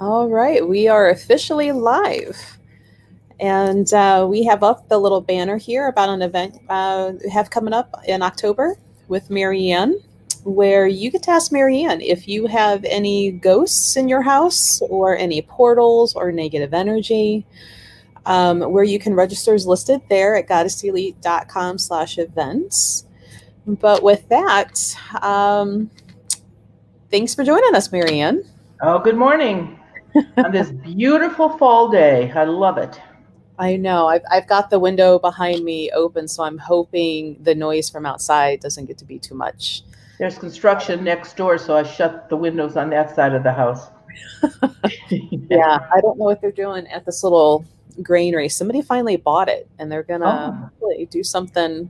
All right, we are officially live. And we have up the little banner here about an event we have coming up in October with Marianne, where you get to ask Marianne if you have any ghosts in your house or any portals or negative energy. Where you can register is listed there at goddesselite.com/events. But with that, thanks for joining us, Marianne. Oh, good morning on this beautiful fall day. I love it. I know. I've got the window behind me open, so I'm hoping the noise from outside doesn't get to be too much. There's construction next door, so I shut the windows on that side of the house. Yeah, I don't know what they're doing at this little granary. Somebody finally bought it, and they're gonna Oh, really do something.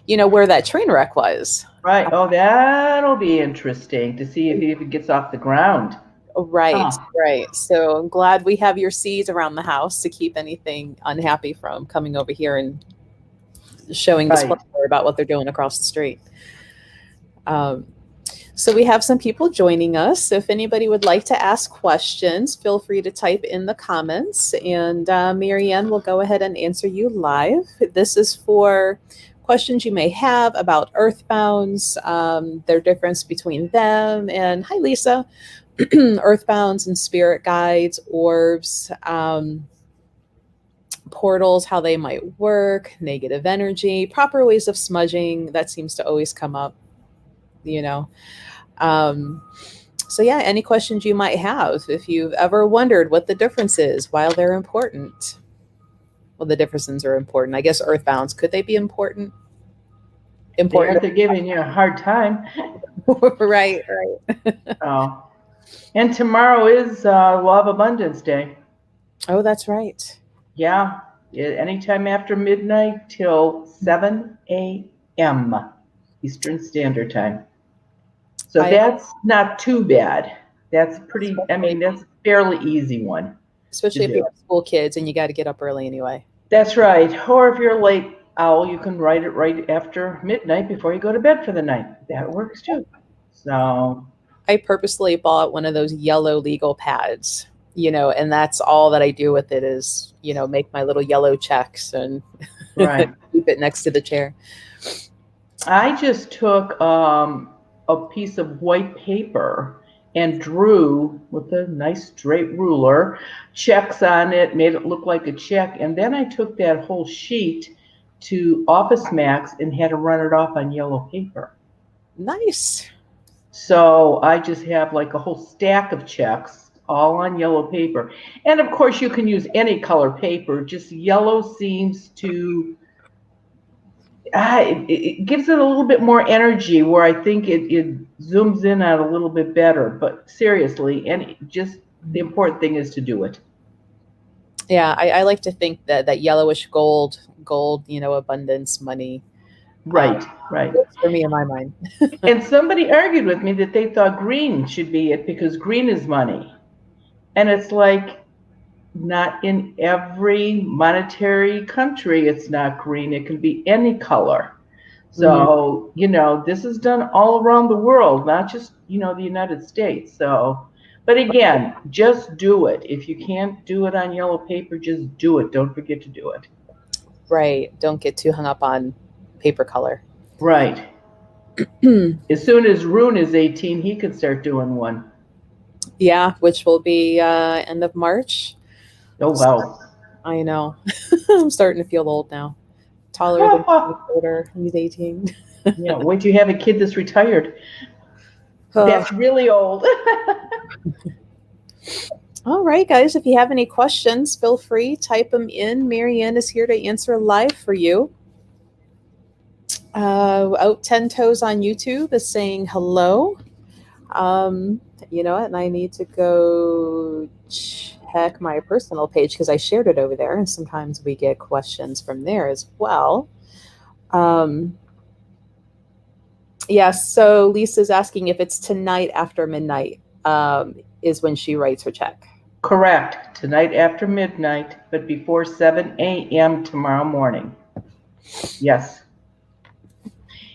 Where that train wreck was. right. Oh, that'll be interesting to see if it even gets off the ground. Right, Huh. right. So I'm glad we have your seeds around the house to keep anything unhappy from coming over here and showing the Right. splendor about what they're doing across the street. Um, so we have some people joining us. So if anybody would like to ask questions, feel free to type in the comments, and Marianne will go ahead and answer you live. This is for questions you may have about earthbounds, their difference between them, and hi, Lisa, earthbounds and spirit guides, orbs, portals, how they might work, negative energy, proper ways of smudging. That seems to always come up, you know. Um, so, yeah, any questions you might have, if you've ever wondered what the difference is, while they're important. Well, the differences are important. I guess earthbounds, could they be important? They are. Important. They're giving you a hard time. Right, right. Oh. And tomorrow is Law of Abundance Day. Oh, that's right. Yeah. Anytime after midnight till 7 a.m. Eastern Standard Time. So I that's not too bad. That's pretty, especially, that's a fairly easy one to especially if you do. have school kids and you got to get up early anyway. That's right. Or if you're a late owl, you can write it right after midnight before you go to bed for the night. That works too. So, I purposely bought one of those yellow legal pads, and that's all that I do with it is, make my little yellow checks and right. keep it next to the chair. I just took a piece of white paper and drew with a nice straight ruler checks on it, made it look like a check, and then I took that whole sheet to Office Max and had to run it off on yellow paper. Nice. So I just have like a whole stack of checks all on yellow paper. And of course, you can use any color paper, just yellow seems to it gives it a little bit more energy where I think it zooms in on a little bit better. But seriously, and just the important thing is to do it. Yeah, I like to think that yellowish gold, abundance, money, um, Right, right. works for me in my mind. And somebody argued with me that they thought green should be it because green is money. And it's like, not in every monetary country, it's not green. It can be any color. Mhm. So, this is done all around the world, not just, the United States. So, but again, just do it. If you can't do it on yellow paper, just do it. Don't forget to do it. Right. Don't get too hung up on paper color. Right. As soon as Rune is 18, he could start doing one. Yeah, which will be end of March. Oh, wow. I know. I'm starting to feel old now. Taller than me, shorter. He's 18. Yeah, wait till you have a kid that's retired. Oh. That's really old. All right, guys. If you have any questions, feel free, type them in. Marianne is here to answer live for you. Out 10 Toes on YouTube is saying hello. And I need to go check my personal page because I shared it over there, and sometimes we get questions from there as well. Um, yes, so Lisa's asking if it's tonight after midnight is when she writes her check. Correct. Tonight after midnight, but before 7 a.m. tomorrow morning. Yes.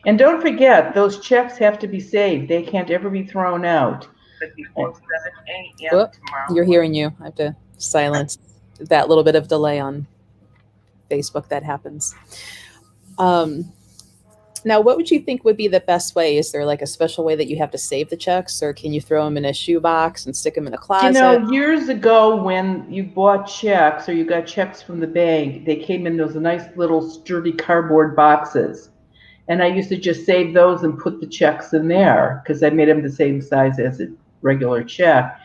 And don't forget, those checks have to be saved. They can't ever be thrown out. Oh, you're hearing you. I have to silence that little bit of delay on Facebook that happens. Um, Now, what would you think would be the best way? Is there like a special way that you have to save the checks, or can you throw them in a shoebox and stick them in a You closet? know, years ago when you bought checks or you got checks from the bank, they came in those nice little sturdy cardboard boxes. And I used to just save those and put the checks in there because I made them the same size as a regular check.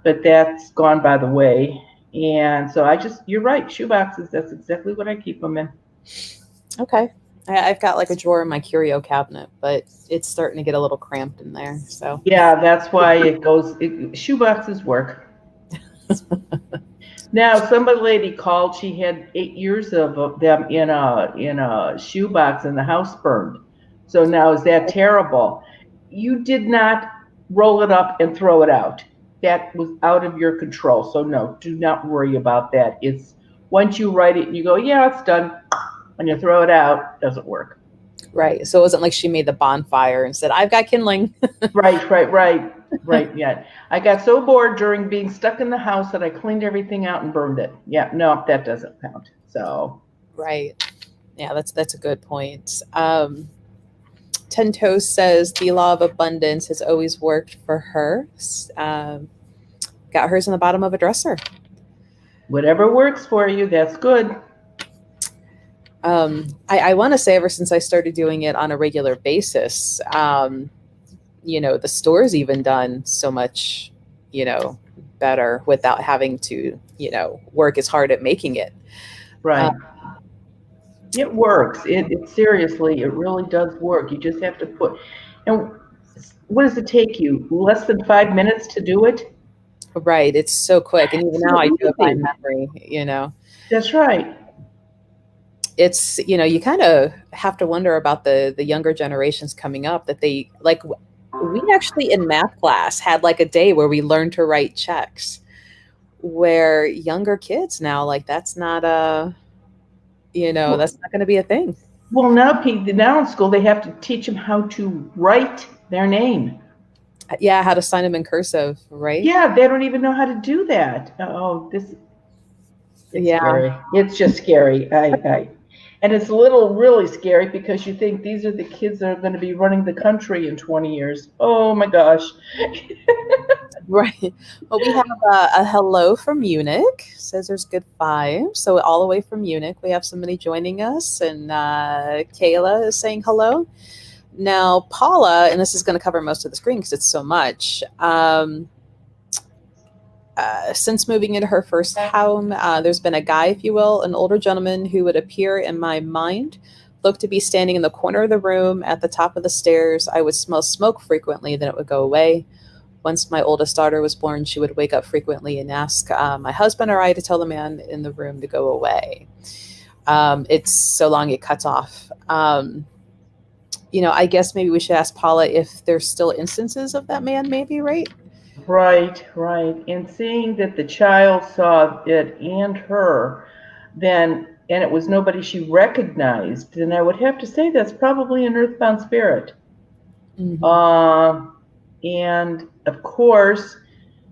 But that's gone by the way. And so you're right, shoe boxes, that's exactly what I keep them in. Okay. I've got like a drawer in my curio cabinet, but it's starting to get a little cramped in there. So, Yeah, that's why shoe boxes work. Now, somebody lady called. She had 8 years of them in a shoebox, and the house burned. So now, is that terrible? You did not roll it up and throw it out. That was out of your control. So no, do not worry about that. It's once you write it and you go, yeah, it's done. When you throw it out, it doesn't work. right. So it wasn't like she made the bonfire and said, I've got kindling. Right. Yeah, I got so bored during being stuck in the house that I cleaned everything out and burned it. Yeah, no, that doesn't count. So Right. Yeah, that's a good point. Ten Toes says the law of abundance has always worked for her. Um, Got hers in the bottom of a dresser. whatever works for you, that's good. I want to say ever since I started doing it on a regular basis, the store's even done so much, better without having to, work as hard at making it. Right. Uh, It works. It seriously, it really does work. You just have to and what does it take you? Less than 5 minutes to do it? right. It's so quick. And even now I do it by Absolutely. memory. That's right. It's, you kind of have to wonder about the younger generations coming up that they like, we actually in math class had like a day where we learned to write checks where younger kids now, like Well, that's not going to be a thing. well, now in school they have to teach them how to write their name. Yeah, how to sign them in cursive, right? Yeah, they don't even know how to do that. Oh, it's Yeah, scary. It's just scary. And it's a little really scary because you think these are the kids that are going to be running the country in 20 years. Oh my gosh. right. Well, we have a hello from Munich. Says there's good vibes. So all the way from Munich, we have somebody joining us, and Kayla is saying hello. Now, Paula, and this is going to cover most of the screen because it's so much. Since moving into her first home, there's been a guy, if you will, an older gentleman who would appear in my mind, look to be standing in the corner of the room at the top of the stairs. I would smell smoke frequently, then it would go away. Once my oldest daughter was born, she would wake up frequently and ask my husband or I to tell the man in the room to go away. It's so long it cuts off. I guess maybe we should ask Paula if there's still instances of that man, maybe, right? Right. And seeing that the child saw it and her, and it was nobody she recognized, then I would have to say that's probably an earthbound spirit. Mm-hmm. Uh, and of course,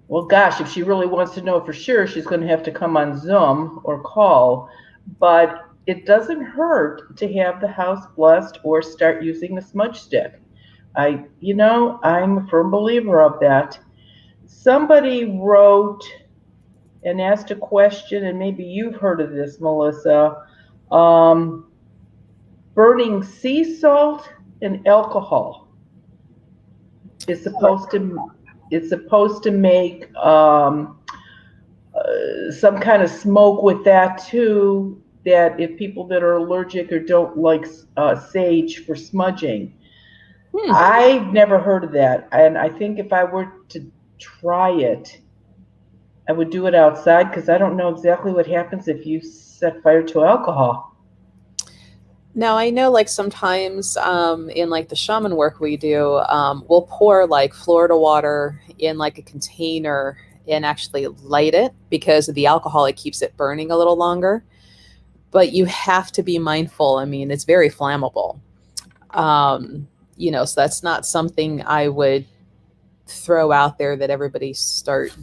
well, gosh, if she really wants to know for sure, she's going to have to come on Zoom or call. But it doesn't hurt to have the house blessed or start using a smudge stick. I'm a firm believer of that. Somebody wrote and asked a question, and maybe you've heard of this, Melissa. Um, Burning sea salt and alcohol is supposed to make some kind of smoke with that too. That if people that are allergic or don't like sage for smudging, Hmm. I've never heard of that, and I think if I were to try it, I would do it outside because I don't know exactly what happens if you set fire to alcohol. Now I know like sometimes in like the shaman work we do, we'll pour like Florida water in like a container and actually light it because of the alcohol, it keeps it burning a little longer. But you have to be mindful. I mean, it's very flammable. So that's not something I would throw out there that everybody start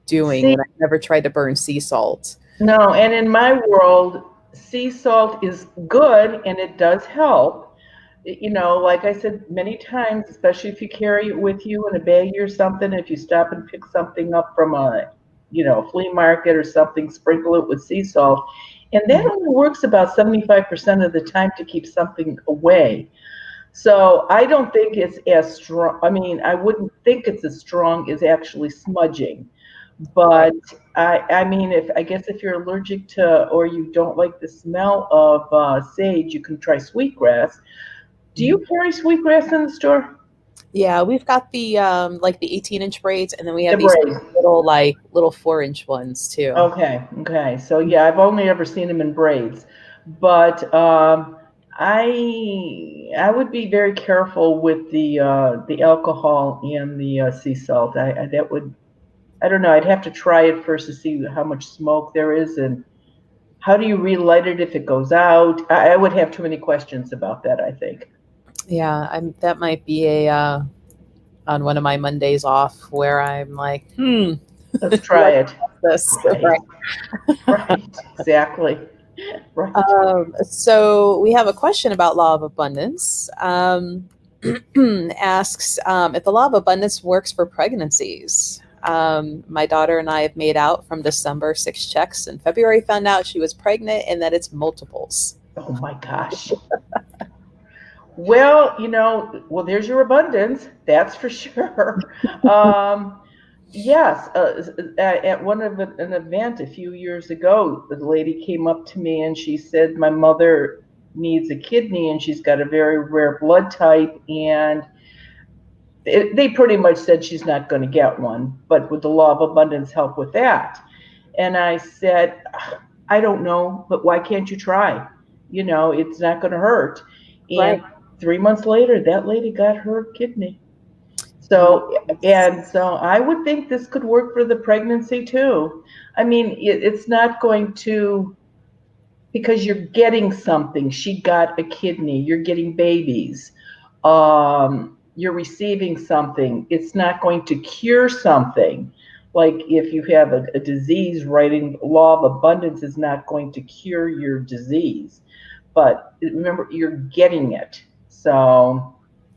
doing, See, and I never tried to burn sea salt. no, and in my world, sea salt is good and it does help. You know, like I said many times, especially if you carry it with you in a baggie or something, if you stop and pick something up from a flea market or something, sprinkle it with sea salt. And that only works about 75% of the time to keep something away. So I don't think it's as strong. I mean, I wouldn't think it's as strong as actually smudging. Right. But I mean, if I guess if you're allergic to or you don't like the smell of sage, you can try sweetgrass. Do you Mhm. carry sweetgrass in the store? Yeah, we've got the like the 18-inch braids, and then we have The these braids. little 4-inch ones too. Okay, okay. So yeah, I've only ever seen them in braids, but I would be very careful with the alcohol and the sea salt. I that would I don't know. I'd have to try it first to see how much smoke there is and how do you relight it if it goes out. I would have too many questions about that, I think. Yeah, that might be a on one of my Mondays off where I'm like, Let's try let's it. test this. Right, Right. right, exactly. Right. So we have a question about law of abundance. Asks if the law of abundance works for pregnancies. My daughter and I have made out from December 6 checks. In February, found out she was pregnant and that it's multiples. Oh my gosh. Well, well, there's your abundance, that's for sure. Um, yes, at one of an event a few years ago, the lady came up to me and she said, "My mother needs a kidney and she's got a very rare blood type." And they pretty much said she's not going to get one, but would the law of abundance help with that? And I said, I don't know, but why can't you try? It's not going to hurt. Right. And 3 months later, that lady got her kidney. Nice. And so I would think this could work for the pregnancy too. I mean, it's not going to, because you're getting something. She got a kidney, you're getting babies, you're receiving something. It's not going to cure something. Like if you have a disease, writing law of abundance is not going to cure your disease. But remember, you're getting it. So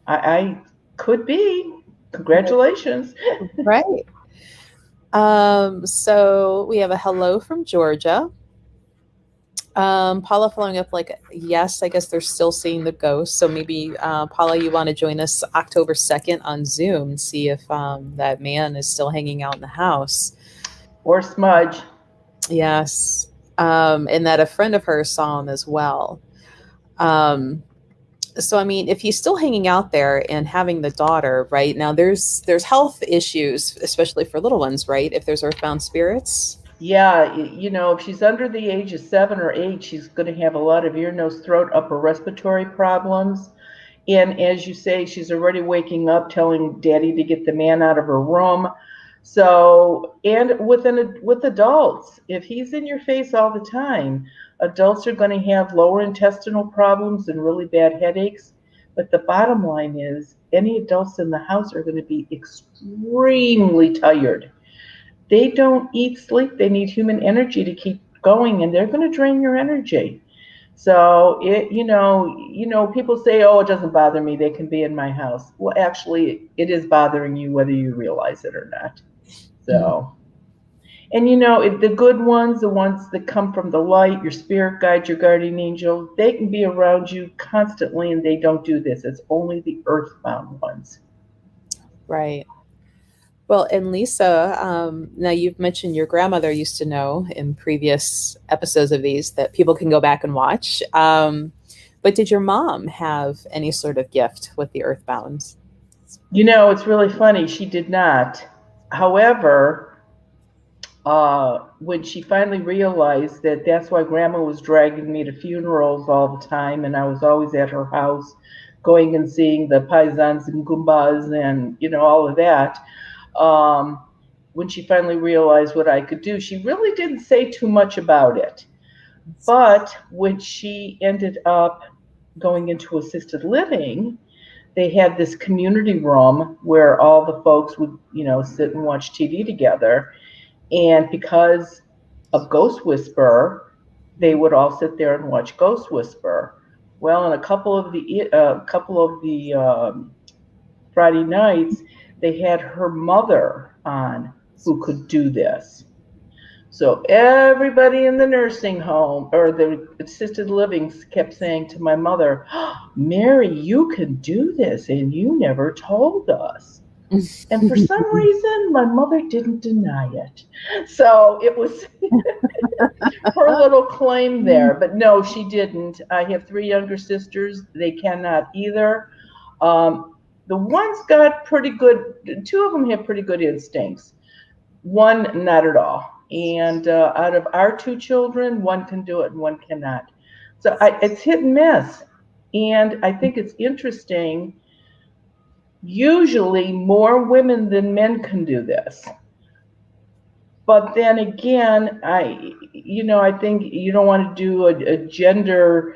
I could be. Congratulations. Right. So we have a hello from Georgia. Paula following up like, yes, I guess they're still seeing the ghost. So maybe, Paula, you want to join us October 2nd on Zoom and see if that man is still hanging out in the house. Or smudge. Yes. And that a friend of hers saw him as well. Um, so I mean, if he's still hanging out there and having the daughter, right now, there's health issues, especially for little ones, right? If there's earthbound spirits. Yeah, if she's under the age of 7 or 8, she's going to have a lot of ear, nose, throat, upper respiratory problems. And as you say, she's already waking up telling daddy to get the man out of her room. So, and with adults, if he's in your face all the time, adults are going to have lower intestinal problems and really bad headaches. But the bottom line is, any adults in the house are going to be extremely tired. They don't eat, sleep. They need human energy to keep going, and they're going to drain your energy. So people say, "Oh, it doesn't bother me. They can be in my house." Well, actually, it is bothering you whether you realize it or not. Mhm. So, and the good ones, the ones that come from the light, your spirit guide, your guardian angel, they can be around you constantly, and they don't do this. It's only the earthbound ones. Right. Well, and Lisa, now you've mentioned your grandmother used to know in previous episodes of these that people can go back and watch. But did your mom have any sort of gift with the Earthbound? It's really funny. She did not. However, when she finally realized that that's why grandma was dragging me to funerals all the time and I was always at her house going and seeing the paisans and gumbas and all of that, um, when she finally realized what I could do, she really didn't say too much about it. But when she ended up going into assisted living, they had this community room where all the folks would, sit and watch TV together. And because of Ghost Whisperer, they would all sit there and watch Ghost Whisperer. Well, in a couple of the Friday nights, they had her mother on who could do this. So everybody in the nursing home or the assisted living kept saying to my mother, "Oh, Mary, you can do this, and you never told us." And for some reason, my mother didn't deny it. So it was her little claim there. But no, she didn't. I have three younger sisters. They cannot either. The one's got pretty good, two of them have pretty good instincts. One, not at all. And out of our two children, one can do it and one cannot. So it's hit and miss. And I think it's interesting. Usually, more women than men can do this. But then again, I think you don't want to do a gender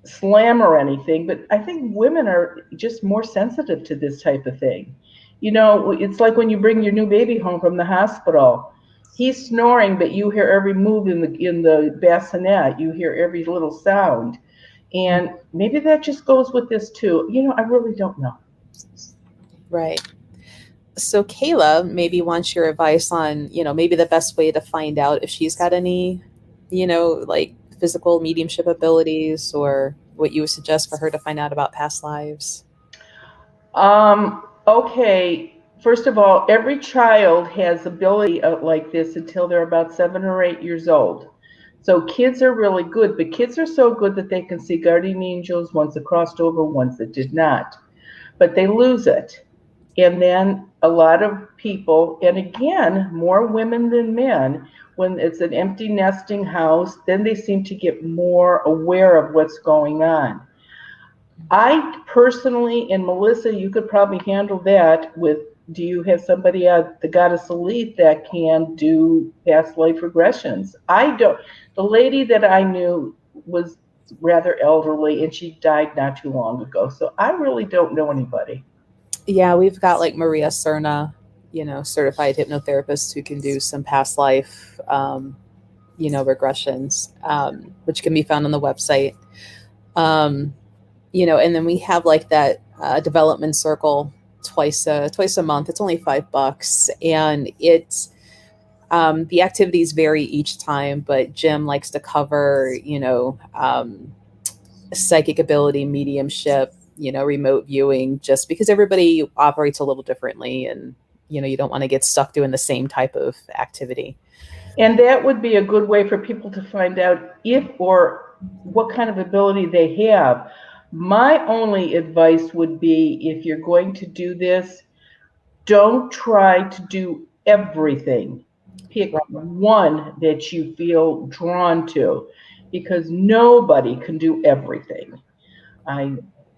slam or anything, but I think women are just more sensitive to this type of thing. It's like when you bring your new baby home from the hospital. He's snoring, but you hear every move in the bassinet. You hear every little sound, and maybe that just goes with this too. I really don't know. Right. So Kayla maybe wants your advice on, maybe the best way to find out if she's got any, like physical mediumship abilities, or what you would suggest for her to find out about past lives. Okay. First of all, every child has ability like this until they're about 7 or 8 years old. So kids are really good, but kids are so good that they can see guardian angels, ones that crossed over, ones that did not. But they lose it. And then a lot of people, and again, more women than men, when it's an empty nesting house, then they seem to get more aware of what's going on. I personally, and Melissa, you could probably handle that with, do you have somebody at the Goddess Elite that can do past life regressions? I don't. The lady that I knew was rather elderly and she died not too long ago. So I really don't know anybody. Yeah, we've got like Maria Cerna, certified hypnotherapists who can do some past life, regressions, which can be found on the website. Um, and then we have like that development circle twice a month. It's only $5, and it's the activities vary each time, but Jim likes to cover, psychic ability, mediumship, remote viewing, just because everybody operates a little differently, and you don't want to get stuck doing the same type of activity. And that would be a good way for people to find out if or what kind of ability they have. My only advice would be, if you're going to do this, don't try to do everything. Pick one that you feel drawn to, because nobody can do everything. I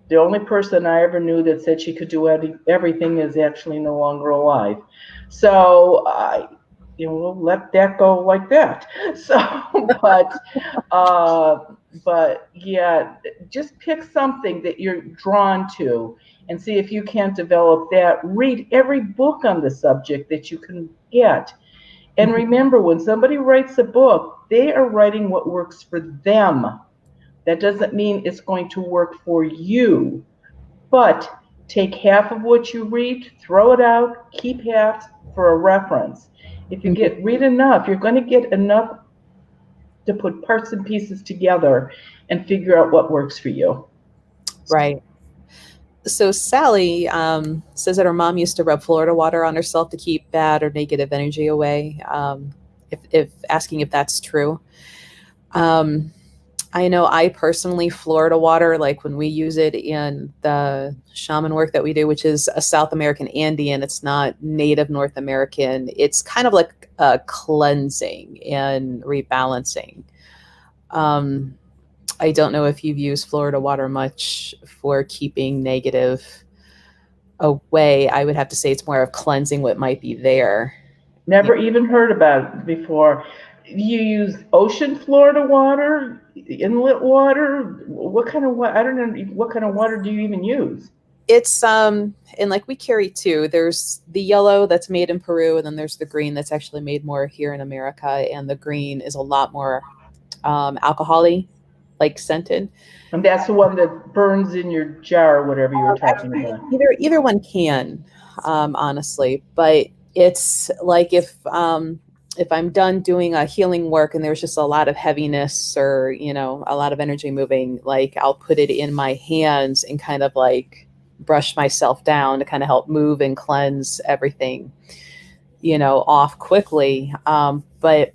the only person I ever knew that said she could do everything is actually no longer alive. So we'll let that go like that. So, but uh, but yeah, just pick something that you're drawn to and see if you can't develop that. Read every book on the subject that you can get. And remember, when somebody writes a book, they are writing what works for them. That doesn't mean it's going to work for you, but take half of what you read, throw it out, keep half for a reference. If you read enough, you're going to get enough to put parts and pieces together and figure out what works for you. Right. So Sally says that her mom used to rub Florida water on herself to keep bad or negative energy away. If asking if that's true. Um, I know I personally, Florida water, like when we use it in the shaman work that we do, which is a South American Andean, it's not native North American. It's kind of like a cleansing and rebalancing. Um, I don't know if you've used Florida water much for keeping negative away. I would have to say it's more of cleansing what might be there. Never even heard about it before. You use ocean Florida water, inlet water? What kind of water? I don't know. What kind of water do you even use? It's and like we carry two. There's the yellow that's made in Peru, and then there's the green that's actually made more here in America. And the green is a lot more alcohol-y, like scented. And that's the one that burns in your jar, whatever you were talking Actually, about. either one can, honestly, but it's like if I'm done doing a healing work and there's just a lot of heaviness or a lot of energy moving, like I'll put it in my hands and kind of like brush myself down to kind of help move and cleanse everything, off quickly. But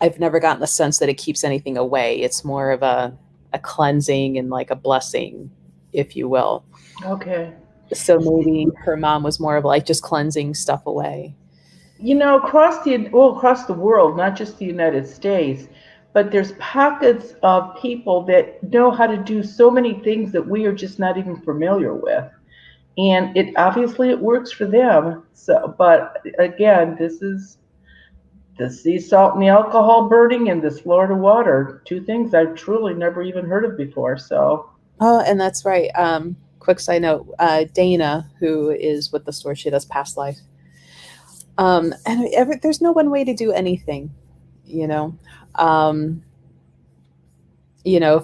I've never gotten the sense that it keeps anything away. It's more of a cleansing and like a blessing, if you will. Okay. So maybe her mom was more of like just cleansing stuff away. Across the world, not just the United States, but there's pockets of people that know how to do so many things that we are just not even familiar with. And it obviously it works for them. So, but again, this is the sea salt and the alcohol burning and this Florida water, two things I've truly never even heard of before. So, Oh, and that's right. Quick side note, Dana, who is with the store, she does past life. And there's no one way to do anything, you know. Um,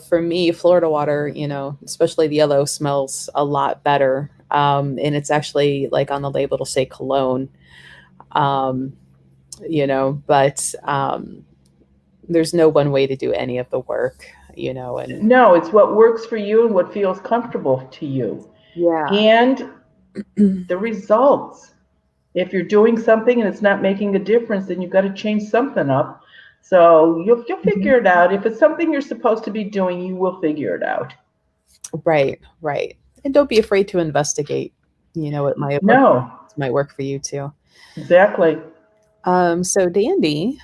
for me, Florida water, especially the yellow, smells a lot better. And it's actually like on the label, it'll say cologne. Um, but there's no one way to do any of the work, and no, it's what works for you and what feels comfortable to you. yeah. And the results. If you're doing something and it's not making a difference, then you've got to change something up. So you'll Mhm. figure it out. If it's something you're supposed to be doing, you will figure it out. Right, right. And don't be afraid to investigate. No, It might work for you too. exactly. So Dandy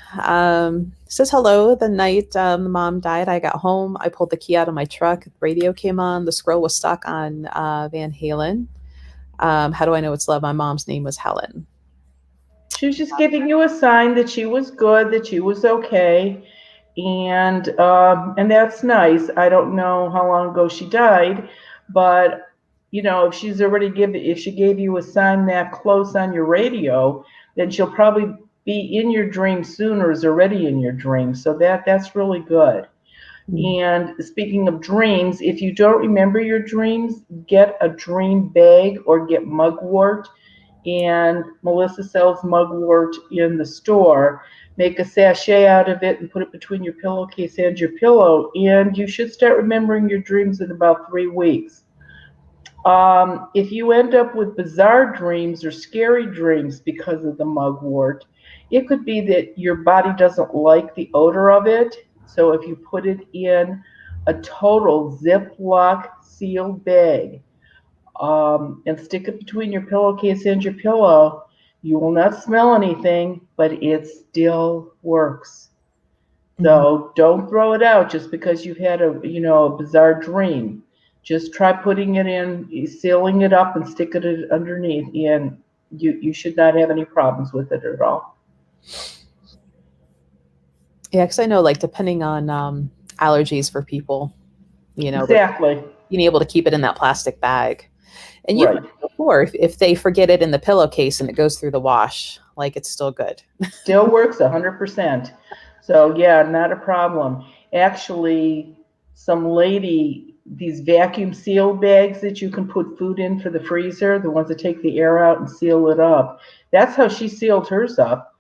says hello. The night the mom died, I got home. I pulled the key out of my truck. The radio came on. The scroll was stuck on Van Halen. How do I know it's love? My mom's name was Helen. She was just giving you a sign that she was good, that she was okay, and that's nice. I don't know how long ago she died, but if she gave you a sign that close on your radio, then she'll probably be in your dream soon or is already in your dream. So that's really good. Mm. And speaking of dreams, if you don't remember your dreams, get a dream bag or get mugwort. And Melissa sells mugwort in the store. Make a sachet out of it and put it between your pillowcase and your pillow. And you should start remembering your dreams in about 3 weeks. If you end up with bizarre dreams or scary dreams because of the mugwort, it could be that your body doesn't like the odor of it. So if you put it in a total Ziploc sealed bag and stick it between your pillowcase and your pillow, you will not smell anything, but it still works. Mhm. So don't throw it out just because you've had a bizarre dream. Just try putting it in, sealing it up, and sticking it underneath, and you should not have any problems with it at all. Yeah, because I know, like, depending on allergies for people, but Exactly. being able to keep it in that plastic bag. And you've Right. heard before, if they forget it in the pillowcase and it goes through the wash, like it's still good. Still works 100%. So yeah, not a problem. Actually, some lady, these vacuum seal bags that you can put food in for the freezer, the ones that take the air out and seal it up. That's how she sealed hers up.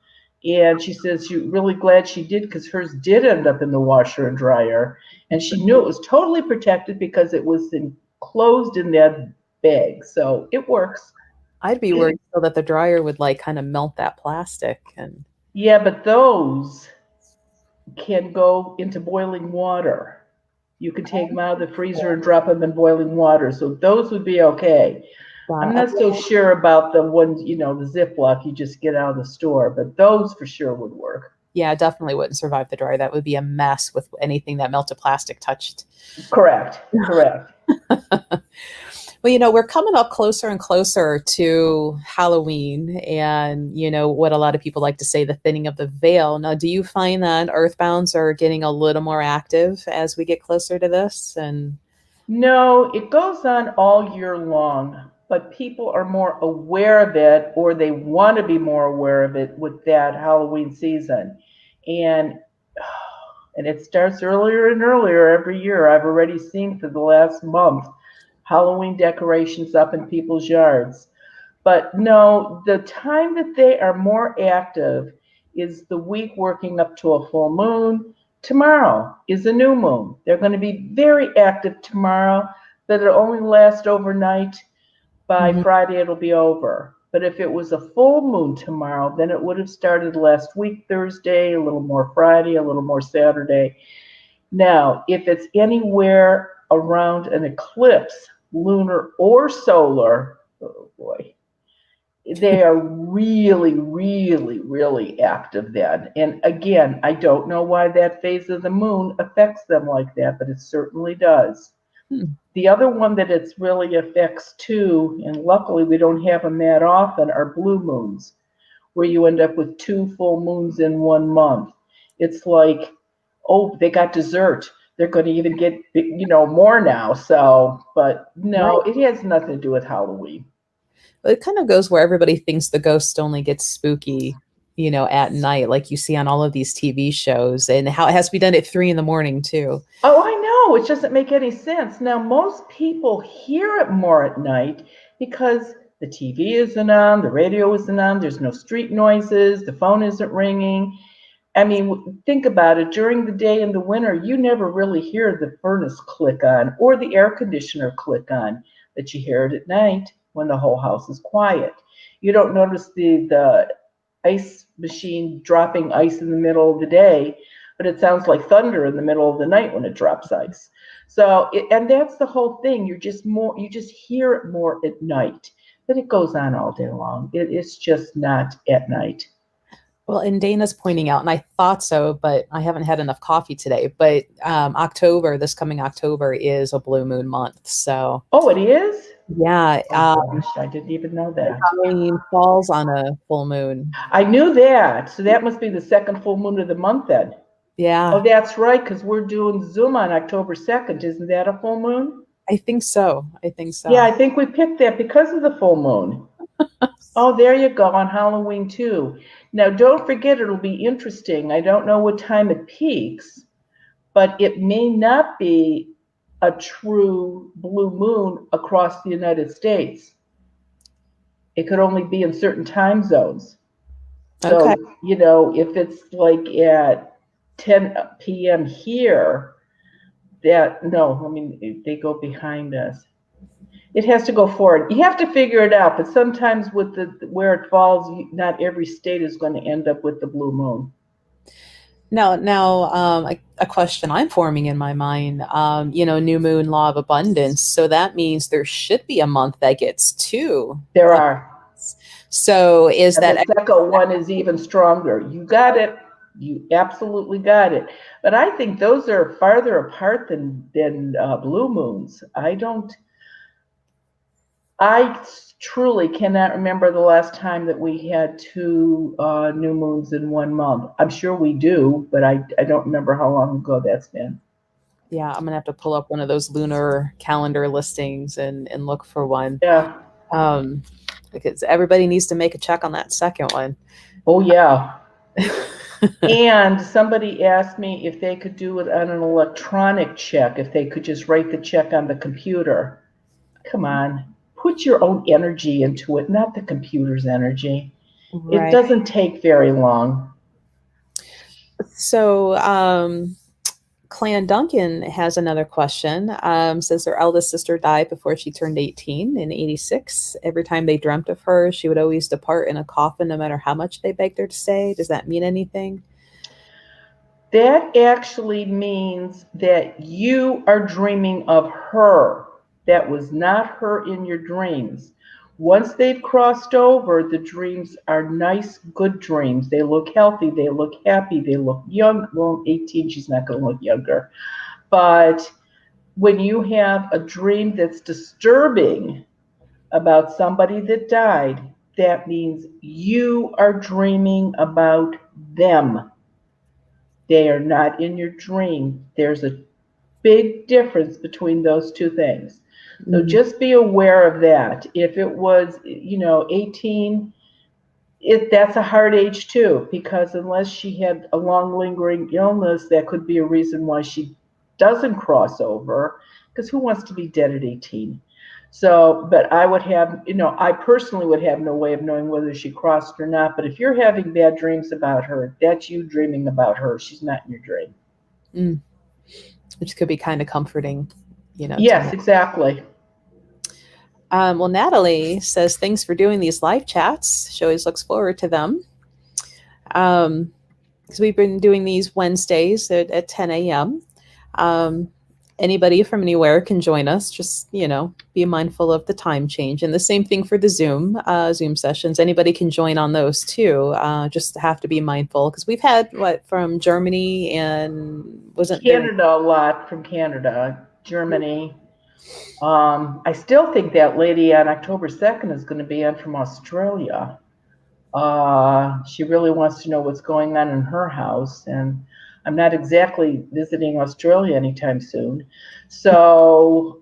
And she says she's really glad she did because hers did end up in the washer and dryer. And she knew it was totally protected because it was enclosed in that bag. So it works. I'd be worried so that the dryer would like kind of melt that plastic and Yeah, but those can go into boiling water. You can take them out of the freezer and drop them in boiling water. So those would be okay. I'm not so sure about the ones, the Ziploc you just get out of the store, but those for sure would work. yeah, definitely wouldn't survive the dryer. That would be a mess with anything that melted plastic touched. Correct. Correct. Well, we're coming up closer and closer to Halloween and, what a lot of people like to say, the thinning of the veil. Now, do you find that earthbounds are getting a little more active as we get closer to this? And No, it goes on all year long, but people are more aware of it, or they want to be more aware of it with that Halloween season. And and it starts earlier and earlier every year. I've already seen for the last month Halloween decorations up in people's yards. But no, the time that they are more active is the week working up to a full moon. Tomorrow is a new moon. They're going to be very active tomorrow, but it'll only last overnight. By Mhm. Friday, it'll be over. But if it was a full moon tomorrow, then it would have started last week, Thursday, a little more Friday, a little more Saturday. Now, if it's anywhere around an eclipse, lunar or solar, oh boy, they are really, really, really active then. And again, I don't know why that phase of the moon affects them like that, but it certainly does. Hmm. The other one that it really affects too, and luckily we don't have them that often, are blue moons, where you end up with two full moons in 1 month. It's like, oh, they got dessert. They're going to even get, more now. So, but no, Right. it has nothing to do with Halloween. It kind of goes where everybody thinks the ghost only gets spooky, at night, like you see on all of these TV shows, and how it has to be done at 3 in the morning too. Oh, I know. It doesn't make any sense. Now, most people hear it more at night because the TV isn't on, the radio isn't on, there's no street noises, the phone isn't ringing. I mean, think about it. During the day in the winter, you never really hear the furnace click on or the air conditioner click on, but you hear it at night when the whole house is quiet. You don't notice the ice machine dropping ice in the middle of the day, but it sounds like thunder in the middle of the night when it drops ice. So, and that's the whole thing. You just hear it more at night, but it goes on all day long. It's just not at night. Well, and Dana's pointing out, and I thought so, but I haven't had enough coffee today. But October, this coming October, is a blue moon month. So, Oh, it is? yeah, Oh gosh, I didn't even know that. Halloween falls on a full moon. I knew that. So that must be the second full moon of the month then. Oh, Yeah, that's right, because we're doing Zoom on October 2nd. Isn't that a full moon? I think so. I think Yeah, I so. think we picked that because of the full moon. Oh, there you go, on Halloween too. Now, don't forget, it'll be interesting. I don't know what time it peaks, but it may not be a true blue moon across the United States. It could only be in certain time zones. Okay. So, if it's like at 10 p.m. here, that, no, I mean, they go behind us. It has to go forward. You have to figure it out, but sometimes with the where it falls, not every state is going to end up with the blue moon. Now, a question I'm forming in my mind. New moon law of abundance. So that means there should be a month that gets two There full are. months. So is And the that second one is even stronger. You got it. You absolutely got it. But I think those are farther apart than blue moons. I truly cannot remember the last time that we had two new moons in 1 month. I'm sure we do, but I don't remember how long ago that's been. yeah, I'm gonna have to pull up one of those lunar calendar listings and look for one. Yeah. Um, because everybody needs to make a check on that second one. Oh, yeah. And somebody asked me if they could do it on an electronic check, if they could just write the check on the computer. Come on, put your own energy into it, not the computer's energy. It Right. doesn't take very long. So, Clan Duncan has another question. Says their eldest sister died before she turned 18 in 86. Every time they dreamt of her, she would always depart in a coffin, no matter how much they begged her to stay. Does that mean anything? That actually means that you are dreaming of her. That was not her in your dreams. Once they've crossed over, the dreams are nice, good dreams. They look healthy, they look happy, they look young. Well, 18, she's not going to look younger. But when you have a dream that's disturbing about somebody that died, that means you are dreaming about them. They are not in your dream. There's a big difference between those two things. So Mm, just be aware of that. If it was, 18, that's a hard age too, because unless she had a long lingering illness, that could be a reason why she doesn't cross over. Because who wants to be dead at 18? So, but I would have, I personally would have no way of knowing whether she crossed or not. But if you're having bad dreams about her, that's you dreaming about her. She's not in your dream. mm. Which could be kind of comforting, to know. Yes, exactly. Well, Natalie says, thanks for doing these live chats. She always looks forward to them. Because we've been doing these Wednesdays at 10 a.m. Um, Anybody from anywhere can join us. Just, be mindful of the time change. And the same thing for the Zoom sessions. Anybody can join on those too. Just have to be mindful because we've had from Germany and wasn't there. Canada, a lot from Canada, Germany. I still think that lady on October 2nd is going to be on from Australia. She really wants to know what's going on in her house, and I'm not exactly visiting Australia anytime soon. So,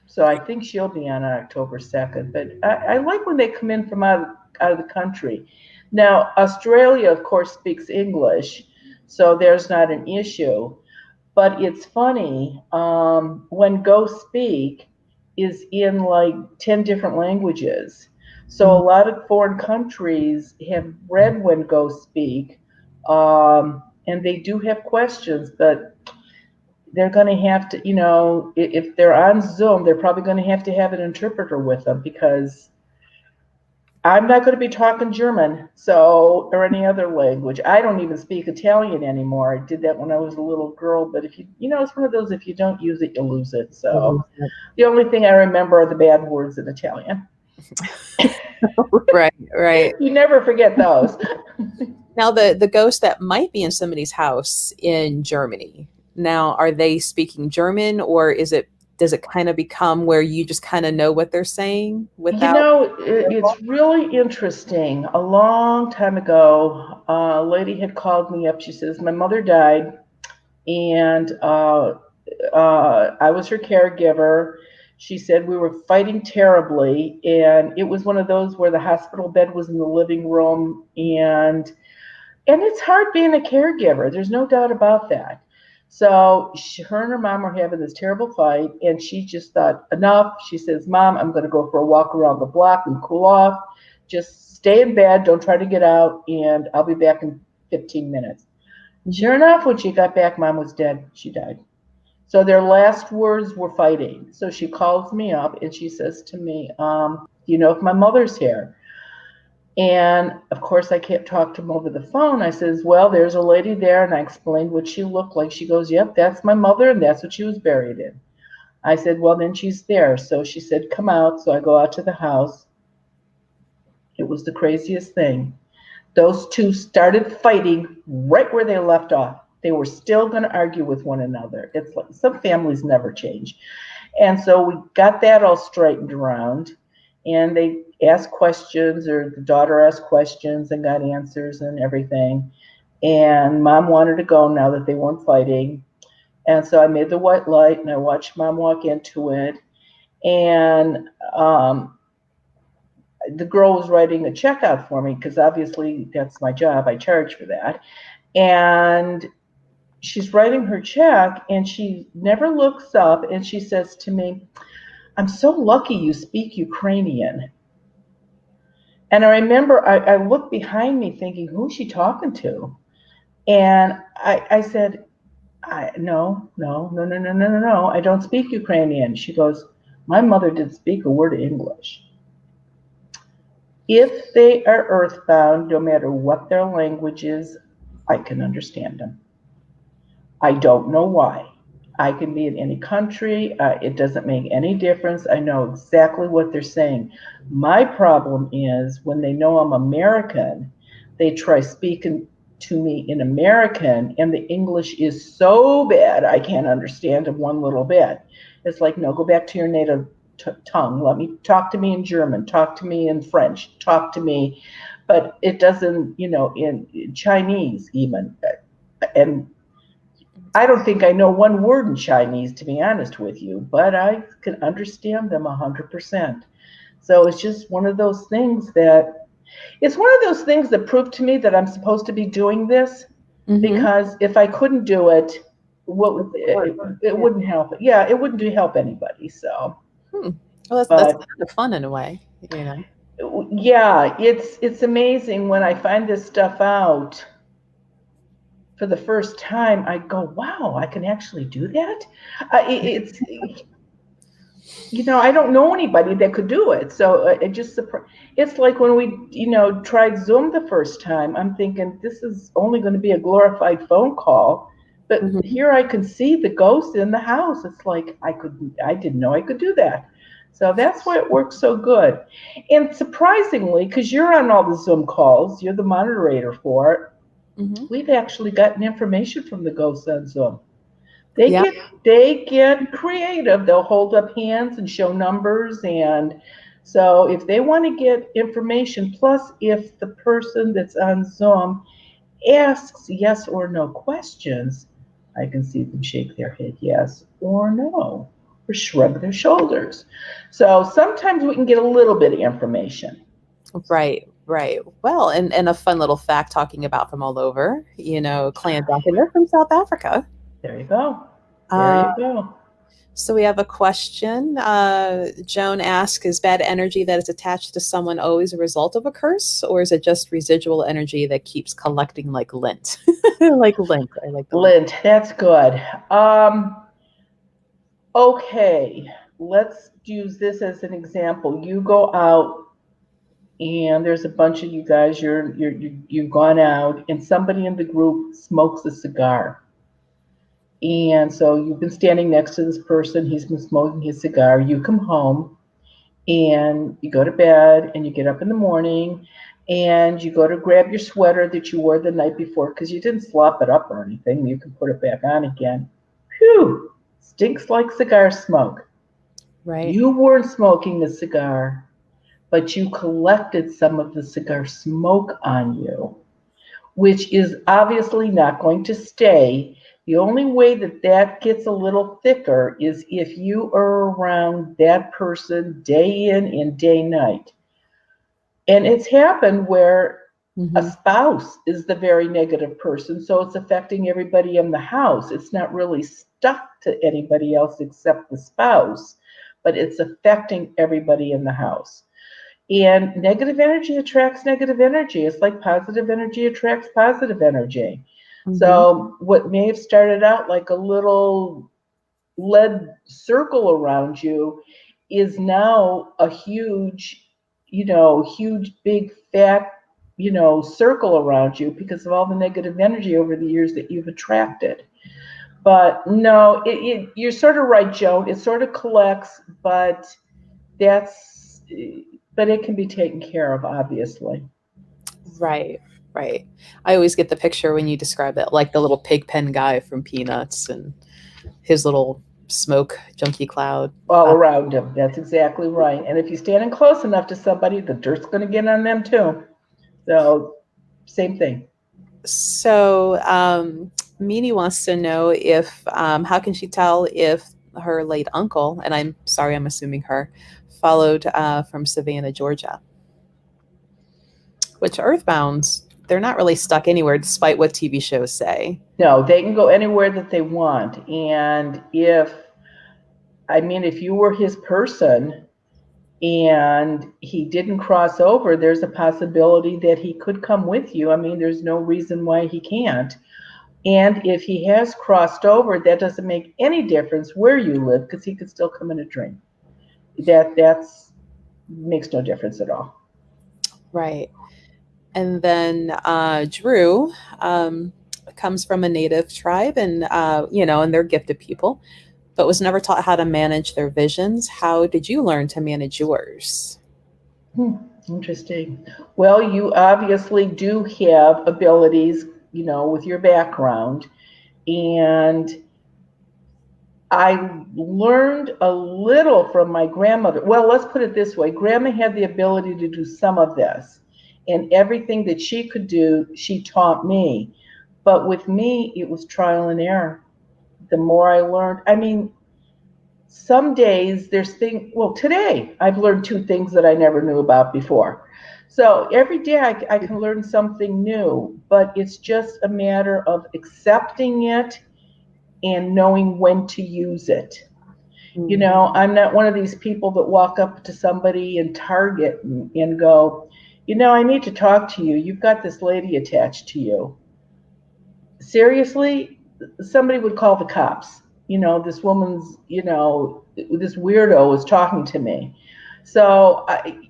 so I think she'll be on October 2nd. But I like when they come in from out of the country. Now, Australia, of course, speaks English, so there's not an issue. But it's funny, when Go Speak is in like 10 different languages. So a lot of foreign countries have read When Go Speak, and they do have questions, but they're going to have to, if they're on Zoom, they're probably going to have an interpreter with them because I'm not going to be talking German, or any other language. I don't even speak Italian anymore. I did that when I was a little girl, but if it's one of those, if you don't use it, you lose it. So the only thing I remember are the bad words in Italian. Right, right. You never forget those. Now, the ghost that might be in somebody's house in Germany. Now, are they speaking German, or does it kind of become where you just kind of know what they're saying without? It's really interesting. A long time ago, a lady had called me up. She says, my mother died, and I was her caregiver. She said we were fighting terribly, and it was one of those where the hospital bed was in the living room, and it's hard being a caregiver. There's no doubt about that. So her and her mom were having this terrible fight, and she just thought, enough. She says, Mom, I'm going to go for a walk around the block and cool off. Just stay in bed. Don't try to get out, and I'll be back in 15 minutes. Sure enough, when she got back, Mom was dead. She died. So their last words were fighting. So she calls me up, and she says to me, do you know if my mother's here? And of course, I can't talk to him over the phone. I says, well, there's a lady there. And I explained what she looked like. She goes, yep, that's my mother. And that's what she was buried in. I said, well, then she's there. So she said, come out. So I go out to the house. It was the craziest thing. Those two started fighting right where they left off. They were still going to argue with one another. It's like some families never change. And so we got that all straightened around, and they asked questions, or the daughter asked questions and got answers and everything. And Mom wanted to go now that they weren't fighting. And so I made the white light, and I watched Mom walk into it. And the girl was writing a check out for me because obviously that's my job. I charge for that. And she's writing her check, and she never looks up, and she says to me, I'm so lucky you speak Ukrainian. And I remember I looked behind me thinking, who's she talking to? And I said, no, I don't speak Ukrainian. She goes, my mother didn't speak a word of English. If they are earthbound, no matter what their language is, I can understand them. I don't know why. I can be in any country. It doesn't make any difference. I know exactly what they're saying. My problem is when they know I'm American, they try speaking to me in American, and the English is so bad I can't understand them one little bit. It's like, no, go back to your native tongue. Let me talk to me in German, talk to me in French, talk to me. But it doesn't, in Chinese even. And I don't think I know one word in Chinese, to be honest with you, but I can understand them 100%. So it's just one of those things that it's one of those things that prove to me that I'm supposed to be doing this, Mm-hmm. because if I couldn't do it, what would it Yeah. wouldn't help. Yeah, it wouldn't help anybody. So, Hmm. Well, that's but kind of fun in a way, you know. yeah, it's amazing when I find this stuff out for the first time. I go, wow, I can actually do that. It's I don't know anybody that could do it. So it just it's like when we tried Zoom the first time. I'm thinking this is only going to be a glorified phone call, but Hmm. here I can see the ghost in the house. It's like I didn't know I could do that. So that's why it works so good. And surprisingly, because you're on all the Zoom calls, you're the moderator for it, Hmm. we've actually gotten information from the ghosts on Zoom. They Yeah. get they get creative. They'll hold up hands and show numbers, and so if they want to get information, plus if the person that's on Zoom asks yes or no questions, I can see them shake their head yes or no, or shrug their shoulders. So sometimes we can get a little bit of information. Right, right. Well, and a fun little fact talking about from all over, Clan Jack, and they're from South Africa. There you go. There Uh, you go. so we have a question. Joan asks, is bad energy that is attached to someone always a result of a curse, or is it just residual energy that keeps collecting like lint? Like lint. I like the word. Lint, that's good. Okay, let's use this as an example. You go out and there's a bunch of you guys, you've gone out and somebody in the group smokes a cigar. And so you've been standing next to this person, he's been smoking his cigar. You come home and you go to bed and you get up in the morning and you go to grab your sweater that you wore the night before because you didn't slop it up or anything. You can put it back on again. Phew, stinks like cigar smoke. Right. You weren't smoking the cigar, but you collected some of the cigar smoke on you, which is obviously not going to stay. The only way that that gets a little thicker is if you are around that person day in and day night. And it's happened where a Hmm. spouse is the very negative person, so it's affecting everybody in the house. It's not really stuck to anybody else except the spouse, but it's affecting everybody in the house. And negative energy attracts negative energy. It's like positive energy attracts positive energy. Hmm. So, what may have started out like a little lead circle around you is now a huge, huge, big, fat, circle around you because of all the negative energy over the years that you've attracted. But no, you're sort of right, Joan. It sort of collects, that's but it can be taken care of, obviously. Right, right. I always get the picture when you describe it, like the little pig pen guy from Peanuts and his little smoke junkie cloud. All around them. That's exactly right. And if you're standing close enough to somebody, the dirt's going to get on them too. So, same thing. So, Mimi wants to know if how can she tell if her late uncle, and I'm sorry, I'm assuming her, followed from Savannah, Georgia, which Earthbounds, they're not really stuck anywhere, despite what TV shows say. No, they can go anywhere that they want. And if you were his person and he didn't cross over, there's a possibility that he could come with you. There's no reason why he can't. And if he has crossed over, that doesn't make any difference where you live because he could still come in a dream. That's makes no difference at all. Right. And then Drew comes from a native tribe, and they're gifted people, but was never taught how to manage their visions. How did you learn to manage yours? Hmm, interesting. Well, you obviously do have abilities, with your background. And I learned a little from my grandmother. Well, let's put it this way: Grandma had the ability to do some of this, and everything that she could do, she taught me. But with me, it was trial and error. the more I learned. I mean, some days there's things, well, today I've learned two things that I never knew about before. So every day I can learn something new, but it's just a matter of accepting it and knowing when to use it. You know, I'm not one of these people that walk up to somebody in Target and go, you know, I need to talk to you. You've got this lady attached to you. Seriously, somebody would call the cops. You know, this woman's, you know, this weirdo is talking to me. So,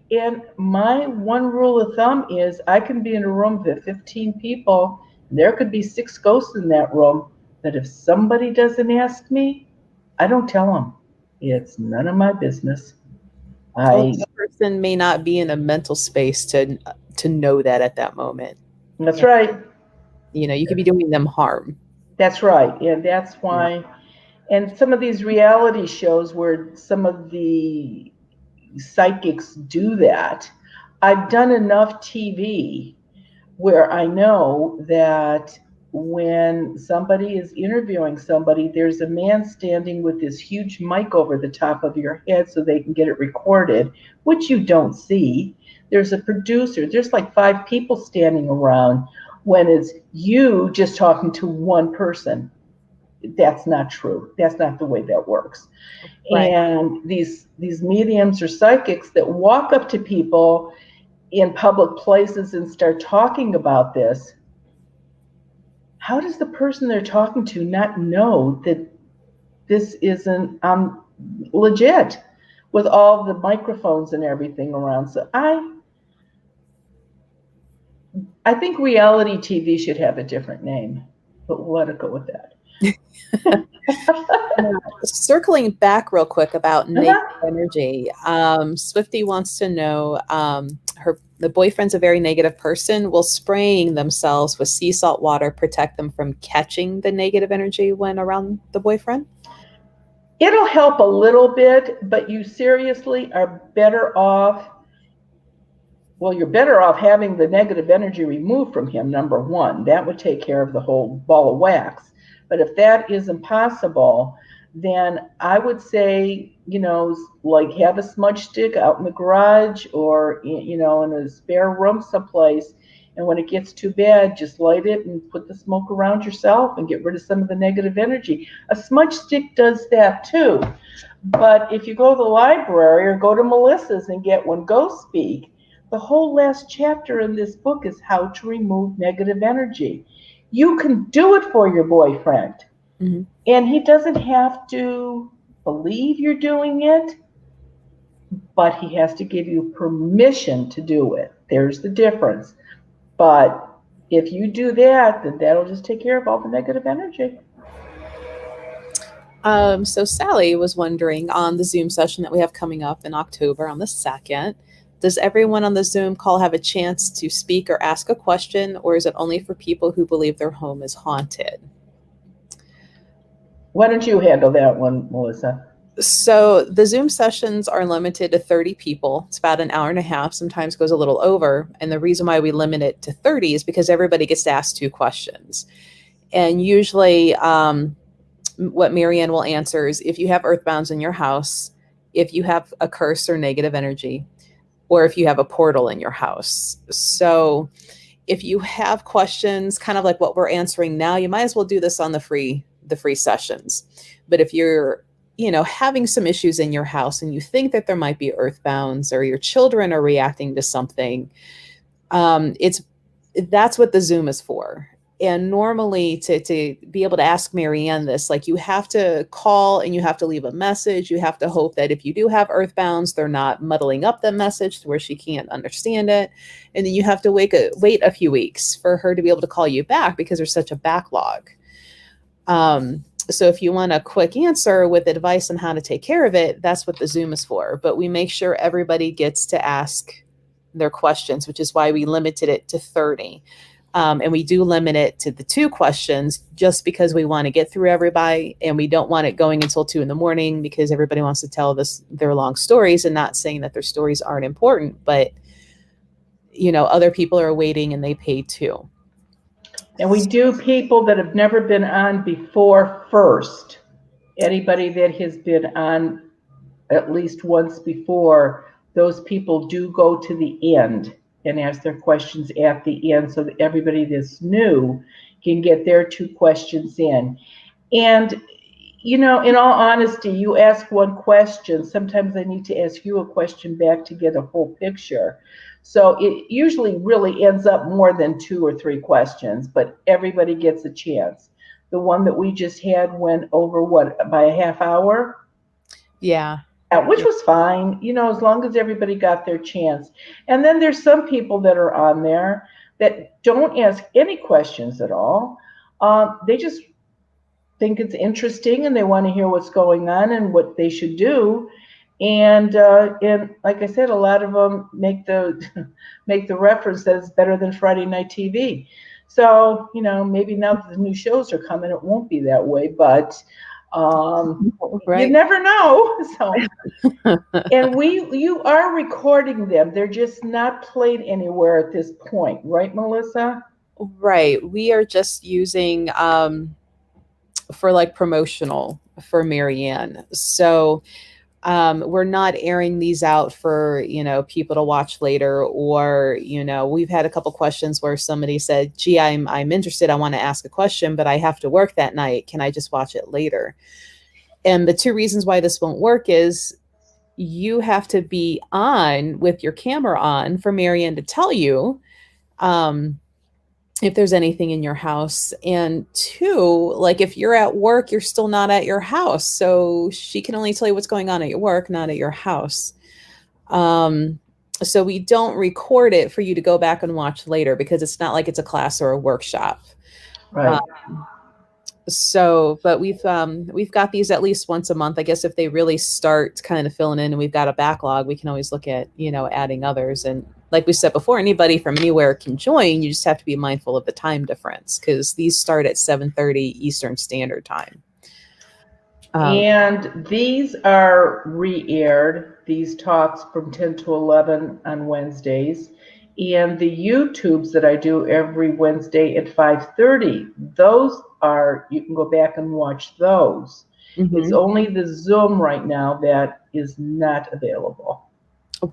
and my one rule of thumb is I can be in a room with 15 people, and there could be 6 ghosts in that room, that if somebody doesn't ask me, I don't tell them. It's none of my business. Well, I, the person may not be in a mental space to know that at that moment. that's And, right. you know, you could be doing them harm. That's right. And that's Yeah. why, and some of these reality shows where some of the psychics do that, I've done enough TV where I know that when somebody is interviewing somebody, there's a man standing with this huge mic over the top of your head so they can get it recorded, which you don't see. There's a producer, there's like 5 people standing around when it's you just talking to one person. That's not true. That's not the way that works. Right. And these mediums or psychics that walk up to people in public places and start talking about this, how does the person they're talking to not know that this isn't legit with all the microphones and everything around? So I think reality TV should have a different name, but we'll let it go with that. Circling back real quick about negative Uh-huh. energy, Swifty wants to know, the boyfriend's a very negative person. Will spraying themselves with sea salt water protect them from catching the negative energy when around the boyfriend? It'll help a little bit, but you seriously are better off, well, you're better off having the negative energy removed from him, number one. That would take care of the whole ball of wax. But if that is impossible, then I would say, you know, like have a smudge stick out in the garage or, you know, in a spare room someplace. And when it gets too bad, just light it and put the smoke around yourself and get rid of some of the negative energy. A smudge stick does that too. But if you go to the library or go to Melissa's and get When Ghosts Speak, the whole last chapter in this book is how to remove negative energy. You can do it for your boyfriend, Mm-hmm. and he doesn't have to believe you're doing it, but he has to give you permission to do it. There's the difference. But if you do that, then that'll just take care of all the negative energy. So Sally was wondering, on the Zoom session that we have coming up in October on the 2nd, does everyone on the Zoom call have a chance to speak or ask a question, or is it only for people who believe their home is haunted? Why don't you handle that one, Melissa? So the Zoom sessions are limited to 30 people. It's about an hour and a half, sometimes goes a little over. And the reason why we limit it to 30 is because everybody gets to ask 2 questions. And usually what Marianne will answer is if you have earthbounds in your house, if you have a curse or negative energy, or if you have a portal in your house. So if you have questions, kind of like what we're answering now, you might as well do this on the free sessions. But if you're, you know, having some issues in your house and you think that there might be earthbounds or your children are reacting to something, that's what the Zoom is for. And normally to be able to ask Marianne this, like you have to call and you have to leave a message. You have to hope that if you do have earthbounds, they're not muddling up the message to where she can't understand it. And then you have to wait a few weeks for her to be able to call you back because there's such a backlog. So if you want a quick answer with advice on how to take care of it, that's what the Zoom is for. But we make sure everybody gets to ask their questions, which is why we limited it to 30. And we do limit it to the 2 questions just because we want to get through everybody and we don't want it going until 2 a.m. because everybody wants to tell their long stories, and not saying that their stories aren't important, but you know, other people are waiting and they pay too. And we do people that have never been on before first. Anybody that has been on at least once before, those people do go to the end and ask their questions at the end so that everybody that's new can get their two questions in. And, in all honesty, you ask one question, sometimes I need to ask you a question back to get a whole picture. So it usually really ends up more than two or three questions, but everybody gets a chance. The one that we just had went over what, by a half hour? Yeah. Which was fine, as long as everybody got their chance. And then there's some people that are on there that don't ask any questions at all. They just think it's interesting and they want to hear what's going on and what they should do. And like I said, a lot of them make the make the reference that it's better than Friday night TV. So maybe now that the new shows are coming, it won't be that way, but Right. you never know. So, and you are recording them. They're just not played anywhere at this point, right, Melissa? Right. We are just using for like promotional for Marianne. So we're not airing these out for people to watch later, or we've had a couple questions where somebody said, gee, I'm interested, I want to ask a question, but I have to work that night, can I just watch it later? And the two reasons why this won't work is you have to be on with your camera on for Marianne to tell you if there's anything in your house. And two, like if you're at work, you're still not at your house. So she can only tell you what's going on at your work, not at your house. So we don't record it for you to go back and watch later because it's not like it's a class or a workshop. Right. But we've got these at least once a month. I guess if they really start kind of filling in and we've got a backlog, we can always look at adding others. And like we said before, anybody from anywhere can join. You just have to be mindful of the time difference because these start at 7:30 Eastern Standard Time. And these are re-aired, these talks from 10 to 11 on Wednesdays. And the YouTubes that I do every Wednesday at 5:30, those you can go back and watch those. Mm-hmm. It's only the Zoom right now that is not available.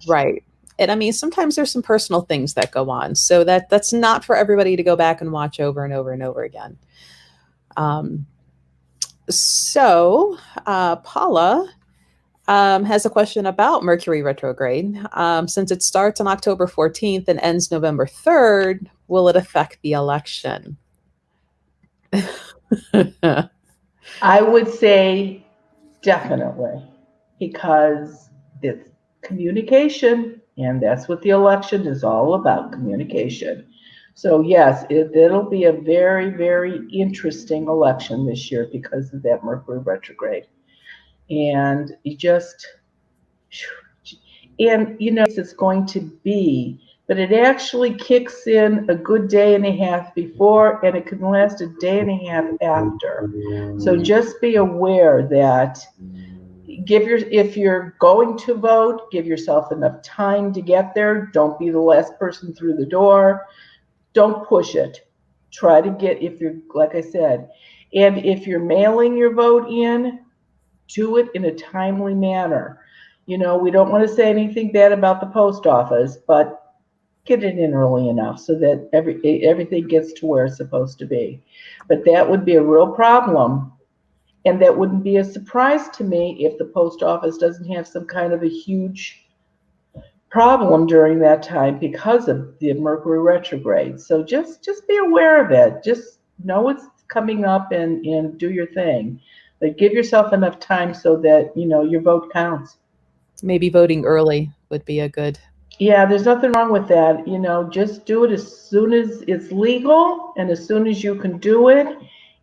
Right. And I mean, sometimes there's some personal things that go on. So that's not for everybody to go back and watch over and over and over again. Paula has a question about Mercury retrograde. Since it starts on October 14th and ends November 3rd, will it affect the election? I would say definitely, because it's communication, and that's what the election is all about, communication. So yes, it'll be a very, very interesting election this year because of that Mercury retrograde. And it's going to be, but it actually kicks in a good day and a half before, and it can last a day and a half after. So just be aware that if you're going to vote, give yourself enough time to get there. Don't be the last person through the door. Don't push it. Try to get, if you're, like I said, and if you're mailing your vote in, do it in a timely manner. We don't want to say anything bad about the post office, but get it in early enough so that everything gets to where it's supposed to be. But that would be a real problem. And that wouldn't be a surprise to me if the post office doesn't have some kind of a huge problem during that time because of the Mercury retrograde. So just be aware of it. Just know it's coming up and do your thing. But give yourself enough time so that, your vote counts. Maybe voting early would be a good. Yeah, there's nothing wrong with that. Just do it as soon as it's legal and as soon as you can do it.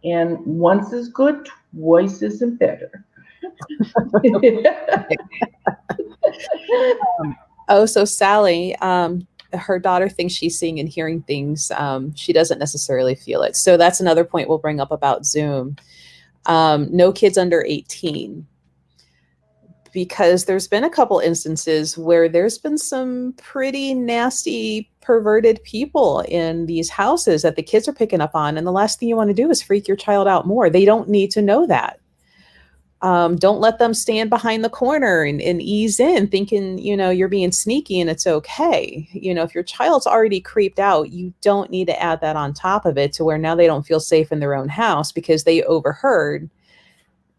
And once is good, twice isn't better. So Sally, her daughter thinks she's seeing and hearing things. She doesn't necessarily feel it. So that's another point we'll bring up about Zoom. No kids under 18. because there's been a couple instances where there's been some pretty nasty, perverted people in these houses that the kids are picking up on. And the last thing you want to do is freak your child out more. They don't need to know that. Don't let them stand behind the corner and ease in thinking, you're being sneaky and it's okay. If your child's already creeped out, you don't need to add that on top of it to where now they don't feel safe in their own house because they overheard,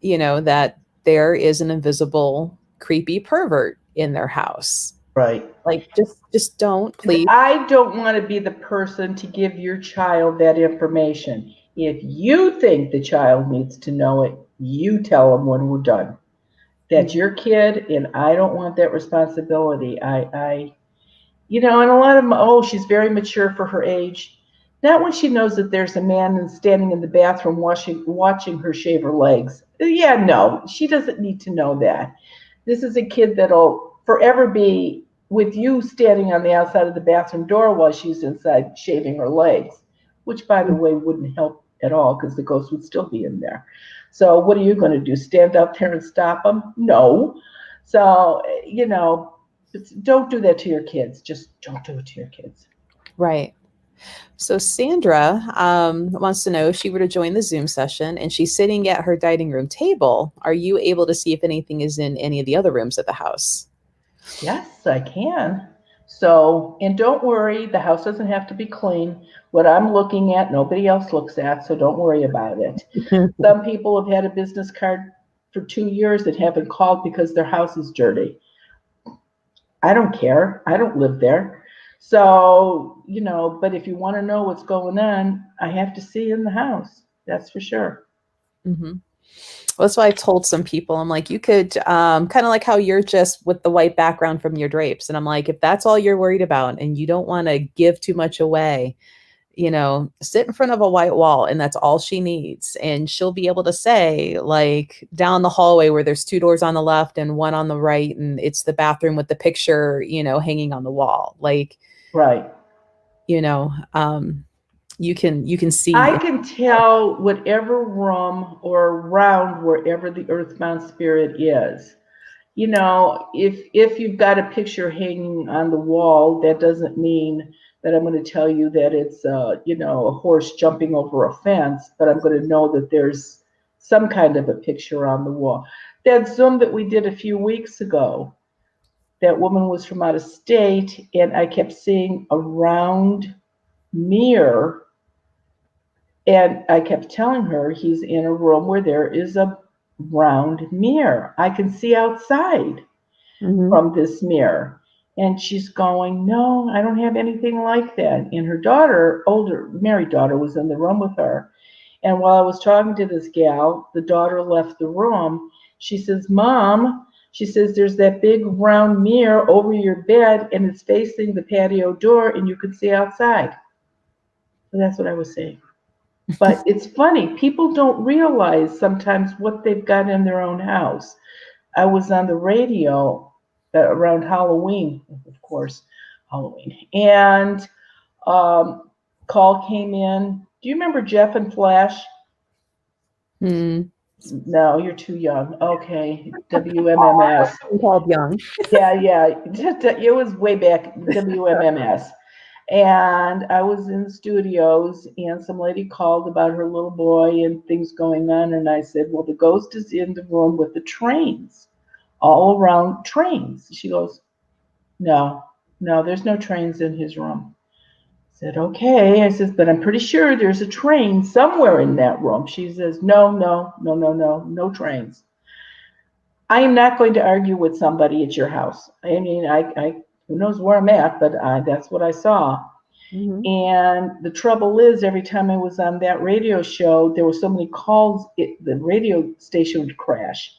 that there is an invisible, creepy pervert in their house. Right. Like, just don't, please. I don't want to be the person to give your child that information. If you think the child needs to know it, you tell them when we're done. That's your kid, and I don't want that responsibility. And a lot of them, she's very mature for her age. Not when she knows that there's a man standing in the bathroom watching her shave her legs. Yeah, no, she doesn't need to know that. This is a kid that'll forever be with you standing on the outside of the bathroom door while she's inside shaving her legs, which, by the way, wouldn't help at all because the ghost would still be in there. So what are you going to do? Stand up there and stop them? No. So, don't do that to your kids. Just don't do it to your kids. Right. So Sandra wants to know if she were to join the Zoom session and she's sitting at her dining room table, are you able to see if anything is in any of the other rooms of the house? Yes, I can. So, and don't worry, the house doesn't have to be clean. What I'm looking at, nobody else looks at, so don't worry about it. Some people have had a business card for 2 years that haven't called because their house is dirty. I don't care. I don't live there. So, but if you want to know what's going on, I have to see in the house. That's for sure. Mm-hmm. Well, that's why I told some people, I'm like, you could kind of like how you're just with the white background from your drapes. And I'm like, if that's all you're worried about and you don't want to give too much away, sit in front of a white wall and that's all she needs. And she'll be able to say, like, down the hallway where there's 2 doors on the left and one on the right, and it's the bathroom with the picture, hanging on the wall. Like, right. You can see. I can tell whatever room or around wherever the earthbound spirit is. If you've got a picture hanging on the wall, that doesn't mean that I'm going to tell you that it's a horse jumping over a fence, but I'm going to know that there's some kind of a picture on the wall. That Zoom that we did a few weeks ago, that woman was from out of state, and I kept seeing a round mirror. And I kept telling her he's in a room where there is a round mirror. I can see outside from this mirror. And she's going, no, I don't have anything like that. And her daughter, older married daughter, was in the room with her. And while I was talking to this gal, the daughter left the room. She says, Mom, she says, there's that big round mirror over your bed and it's facing the patio door and you can see outside. So that's what I was saying. But it's funny, people don't realize sometimes what they've got in their own house. I was on the radio around Halloween, of course, Halloween, and call came in. Do you remember Jeff and Flash? No, you're too young. Okay, WMMS. I'm called young. Yeah. It was way back, WMMS. And I was in the studios and some lady called about her little boy and things going on. And I said, well, the ghost is in the room with the trains, all around trains. She goes, no, there's no trains in his room. I said, okay. I says, but I'm pretty sure there's a train somewhere in that room. She says, no trains. I am not going to argue with somebody at your house. I mean, I who knows where I'm at, but that's what I saw. And the trouble is, every time I was on that radio show, there were so many calls, the radio station would crash.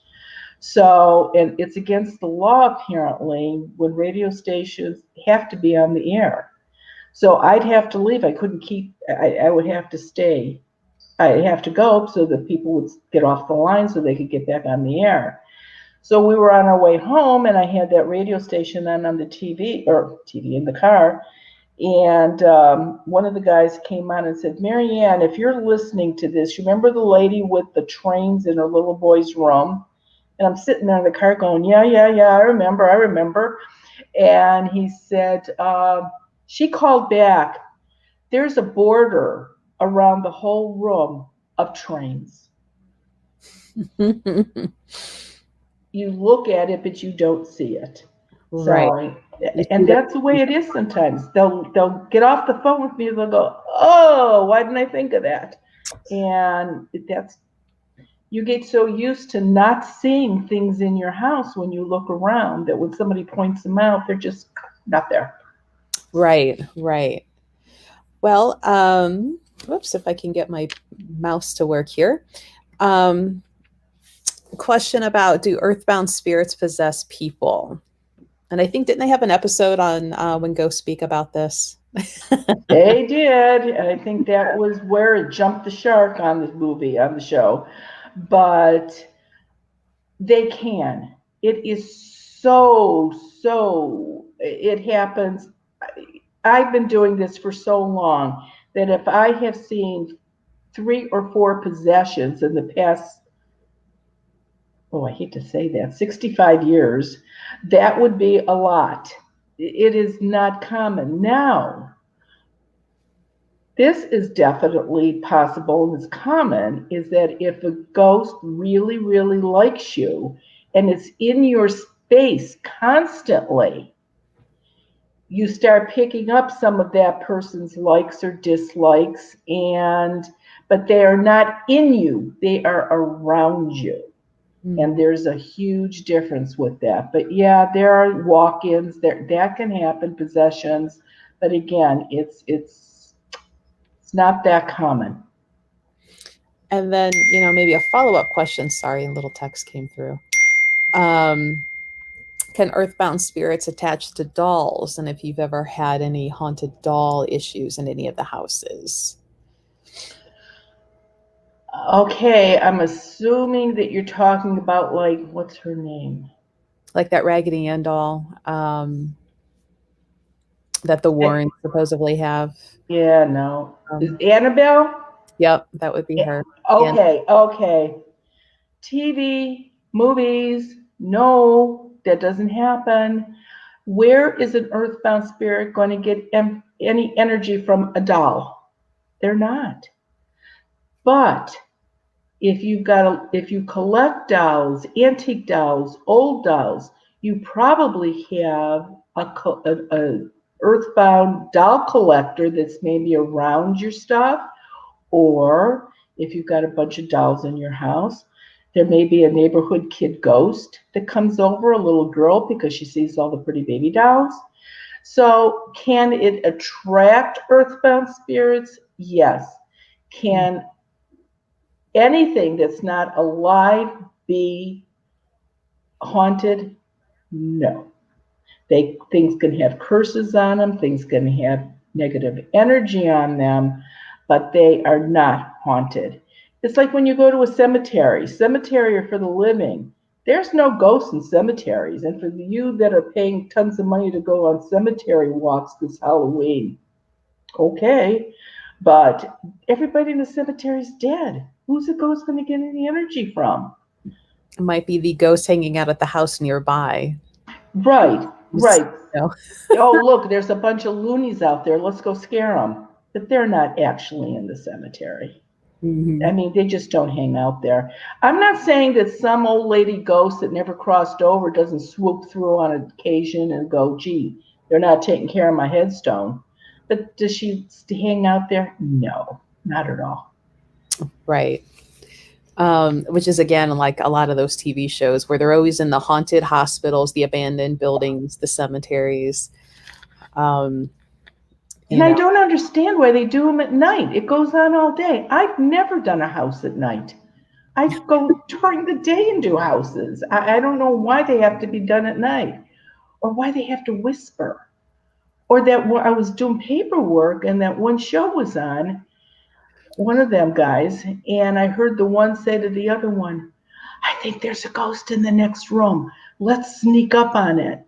So, and it's against the law, apparently, when radio stations have to be on the air. So I'd have to leave. I couldn't keep, I would have to stay. I'd have to go so that people would get off the line so they could get back on the air. So we were on our way home, and I had that radio station on the TV in the car. And one of the guys came on and said, Marianne, if you're listening to this, you remember the lady with the trains in her little boy's room? And I'm sitting there in the car going, yeah, yeah, yeah, I remember, I remember. And he said, she called back. There's a border around the whole room of trains. You look at it, but you don't see it. Right. So, You see and the that's the way it is sometimes. They'll get off the phone with me and they'll go, "Oh, why didn't I think of that?" And that's you get so used to not seeing things in your house when you look around that when somebody points them out, they're just not there. right, right. Well, whoops, if I can get my mouse to work here. Um, question about, do earthbound spirits possess people? And I think, didn't they have an episode on when ghosts speak about this? They did. I think that was where it jumped the shark on the movie, on the show. But they can. It is so, it happens. I've been doing this for so long that if I have seen 3 or 4 possessions in the past, oh, I hate to say that, 65 years, that would be a lot. It is not common. Now, this is definitely possible and is common, is that if a ghost really, really likes you and it's in your space constantly, you start picking up some of that person's likes or dislikes, and but they are not in you, they are around you. And Mm. there's a huge difference with that. But yeah, there are walk-ins there that can happen, possessions, but again, it's not that common. And then, maybe a follow-up question. Sorry, a little text came through. Um, can earthbound spirits attach to dolls? And if you've ever had any haunted doll issues in any of the houses, Okay, I'm assuming that you're talking about, like, what's her name? like that Raggedy Ann doll that the Eh, Warrens supposedly have. yeah, no. Is Um, Annabelle? yep, that would be Yeah, her. And okay, okay. TV, movies, no, that doesn't happen. Where is an earthbound spirit going to get any energy from a doll? They're not. But if you collect dolls, antique dolls, old dolls, you probably have a earthbound doll collector that's maybe around your stuff, or if you've got a bunch of dolls in your house, there may be a neighborhood kid ghost that comes over, a little girl, because she sees all the pretty baby dolls. So, can it attract earthbound spirits? Yes. Can anything that's not alive be haunted? No. Things can have curses on them, things can have negative energy on them, but they are not haunted. It's like when you go to a cemetery. Cemetery are for the living. There's no ghosts in cemeteries. And for you that are paying tons of money to go on cemetery walks this Halloween, okay. But everybody in the cemetery is dead. Who's the ghost going to get any energy from? it might be the ghost hanging out at the house nearby. Right, Just, right. Oh, look, there's a bunch of loonies out there. Let's go scare them. But they're not actually in the cemetery. I Mhm. mean, they just don't hang out there. I'm not saying that some old lady ghost that never crossed over doesn't swoop through on occasion and go, gee, they're not taking care of my headstone. But does she hang out there? No, not at all. Right. Which is again like a lot of those TV shows where they're always in the haunted hospitals, the abandoned buildings, the cemeteries. Um, And you I know, don't understand why they do them at night. It goes on all day. I've never done a house at night. I go during the day and do houses. I don't know why they have to be done at night, or why they have to whisper. Or that when I was doing paperwork and that one show was on, one of them guys, and I heard the one say to the other one, I think there's a ghost in the next room. Let's sneak up on it.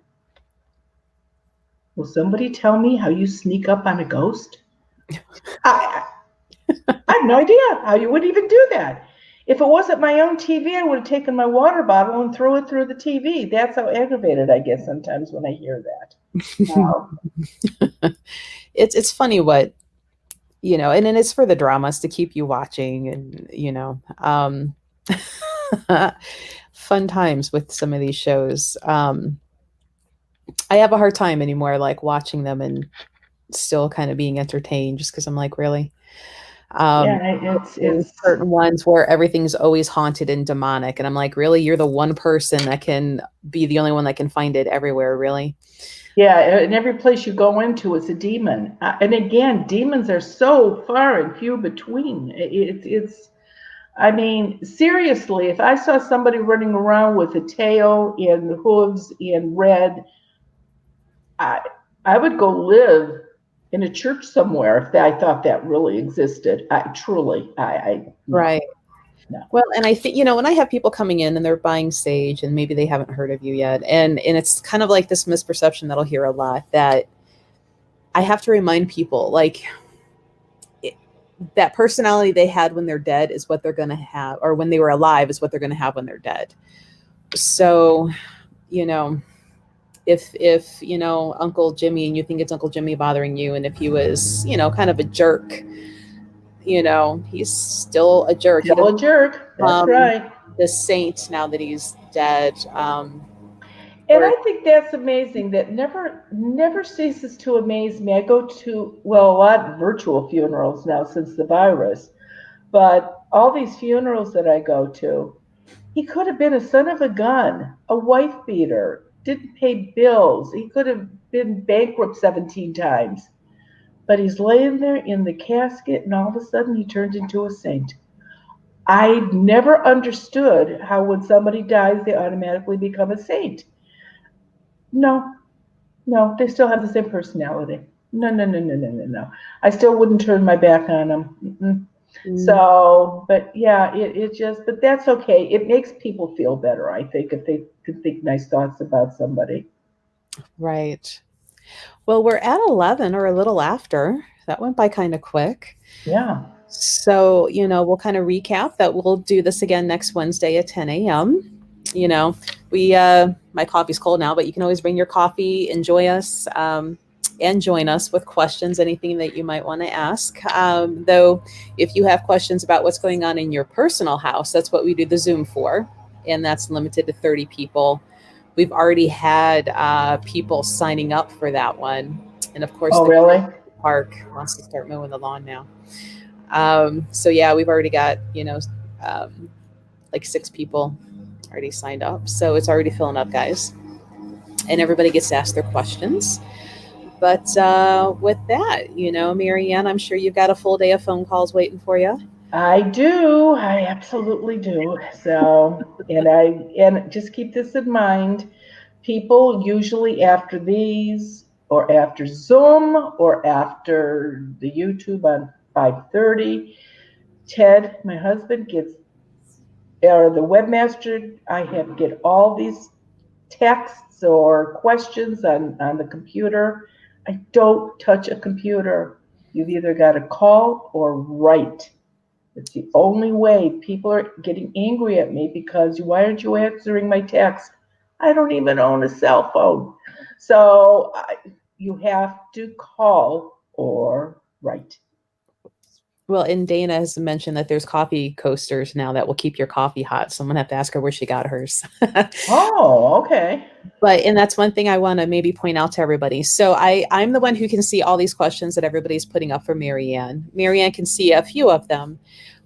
Will somebody tell me how you sneak up on a ghost? I, I have no idea how you would even do that. If it wasn't my own TV, I would have taken my water bottle and threw it through the TV. That's how aggravated I get sometimes when I hear that. Wow. It's funny what, and then it's for the dramas to keep you watching, and fun times with some of these shows. I have a hard time anymore, like watching them and still kind of being entertained, just because I'm like, really. Um, Yeah, there's it's certain ones where everything's always haunted and demonic, and I'm like, really, you're the one person that can be the only one that can find it everywhere, really. yeah, in every place you go into, it's a demon. And again, demons are so far and few between. It's I mean, seriously, if I saw somebody running around with a tail and hooves and red, I I would go live in a church somewhere if I thought that really existed. I truly, I no, Right. no. Well, and I think, when I have people coming in and they're buying sage and maybe they haven't heard of you yet, and it's kind of like this misperception that I'll hear a lot, that I have to remind people, like, it, that personality they had when they're dead is what they're going to have, or when they were alive is what they're going to have when they're dead. So, you know, if Uncle Jimmy, and you think it's Uncle Jimmy bothering you, and if he was, kind of a jerk, he's still a jerk. He Still doesn't a jerk. That's become right. the saint now that he's dead. And Or I think that's amazing. That never ceases to amaze me. I go to, well, a lot of virtual funerals now since the virus, but all these funerals that I go to, he could have been a son of a gun, a wife beater, didn't pay bills. He could have been bankrupt 17 times. But he's laying there in the casket, and all of a sudden he turns into a saint. I never understood how when somebody dies, they automatically become a saint. No, no, they still have the same personality. No, no, no, no, no, no, no. I still wouldn't turn my back on them. Mm-mm. mm, So, but yeah, it just, but that's okay. It makes people feel better, I think, if they can think nice thoughts about somebody. right. Well, we're at 11 or a little after. That went by kind of quick. Yeah. So, we'll kind of recap that we'll do this again next Wednesday at 10 a.m. You know, my coffee's cold now, but you can always bring your coffee, enjoy us, and join us with questions, anything that you might want to ask. Though, if you have questions about what's going on in your personal house, that's what we do the Zoom for, and that's limited to 30 people. We've already had people signing up for that one. And of course, Oh, the really? park wants to start mowing the lawn now. So yeah, we've already got, um, like 6 people already signed up. So it's already filling up, guys. And everybody gets to ask their questions. But with that, Marianne, I'm sure you've got a full day of phone calls waiting for you. I do. I absolutely do. So, and just keep this in mind. People usually after these or after Zoom or after the YouTube on 5:30, Ted, my husband, gets or the webmaster, I have get all these texts or questions on the computer. I don't touch a computer. You've either got to call or write. It's the only way. People are getting angry at me because why aren't you answering my text? I don't even own a cell phone. So you have to call or write. Well, and Dana has mentioned that there's coffee coasters now that will keep your coffee hot. So I'm gonna have to ask her where she got hers. Oh, okay. And that's one thing I want to maybe point out to everybody. So I'm the one who can see all these questions that everybody's putting up for Marianne. Marianne can see a few of them,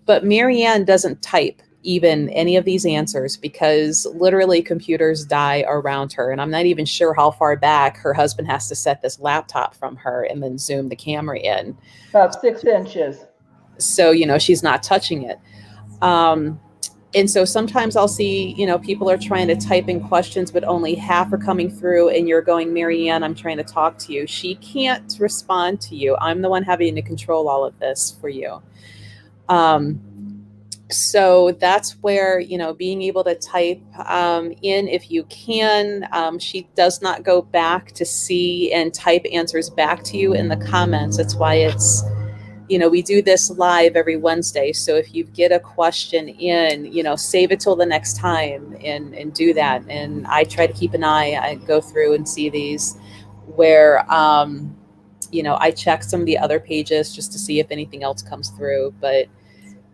but Marianne doesn't type even any of these answers because literally computers die around her. And I'm not even sure how far back her husband has to set this laptop from her and then zoom the camera in. About 6 inches. So, she's not touching it. Um, and so sometimes I'll see, people are trying to type in questions, but only half are coming through. And you're going, Marianne, I'm trying to talk to you. She can't respond to you. I'm the one having to control all of this for you. So that's where, being able to type in if you can. She does not go back to see and type answers back to you in the comments. That's why it's we do this live every Wednesday. So if you get a question in, save it till the next time and do that. And I try to keep an eye. I go through and see these where, I check some of the other pages just to see if anything else comes through. But,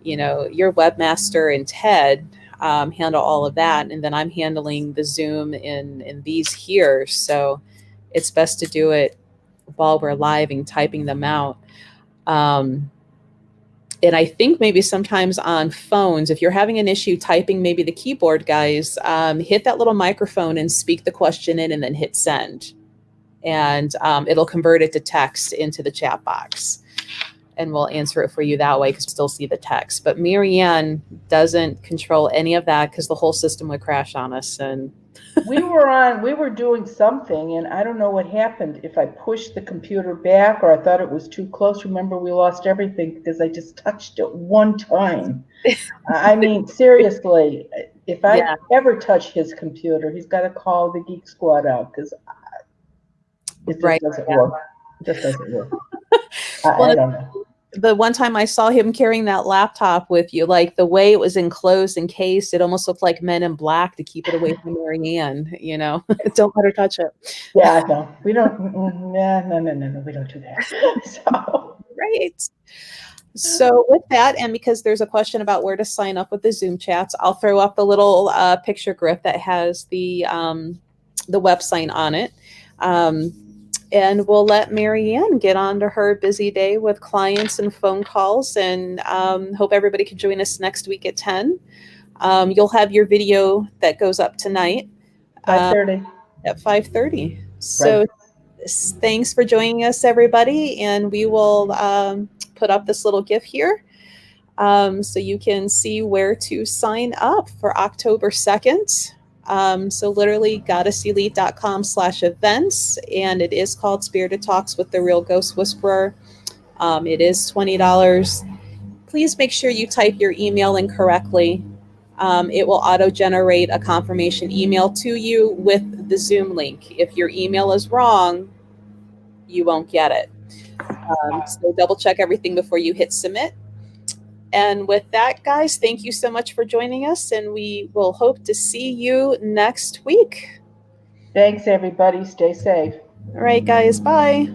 your webmaster and Ted handle all of that. And then I'm handling the Zoom in these here. So it's best to do it while we're live and typing them out. And I think maybe sometimes on phones, if you're having an issue typing maybe the keyboard, guys, hit that little microphone and speak the question in and then hit send. And it'll convert it to text into the chat box. And we'll answer it for you that way because you still see the text. But Marianne doesn't control any of that because the whole system would crash on us. And we were doing something, and I don't know what happened. If I pushed the computer back or I thought it was too close. Remember, we lost everything because I just touched it one time. I mean, seriously, if I ever touch his computer, he's got to call the Geek Squad out because it just doesn't work. It just doesn't work. I don't know. The one time I saw him carrying that laptop with you, like the way it was enclosed and cased, it almost looked like Men in Black to keep it away from Marianne, Don't let her touch it. Yeah, no, we don't. No, we don't do that. So. Right. So with that, and because there's a question about where to sign up with the Zoom chats, I'll throw up the little picture grip that has the website on it. And we'll let Marianne get on to her busy day with clients and phone calls, and hope everybody can join us next week at 10. You'll have your video that goes up tonight. 5:30. At 5:30. So thanks for joining us, everybody. And we will put up this little GIF here so you can see where to sign up for October 2nd. So literally goddesselite.com/events, and it is called Spirited Talks with the Real Ghost Whisperer. It is $20. Please make sure you type your email in correctly. It will auto-generate a confirmation email to you with the Zoom link. If your email is wrong, you won't get it. So double check everything before you hit submit. And with that, guys, thank you so much for joining us, and we will hope to see you next week. Thanks, everybody. Stay safe. All right, guys. Bye.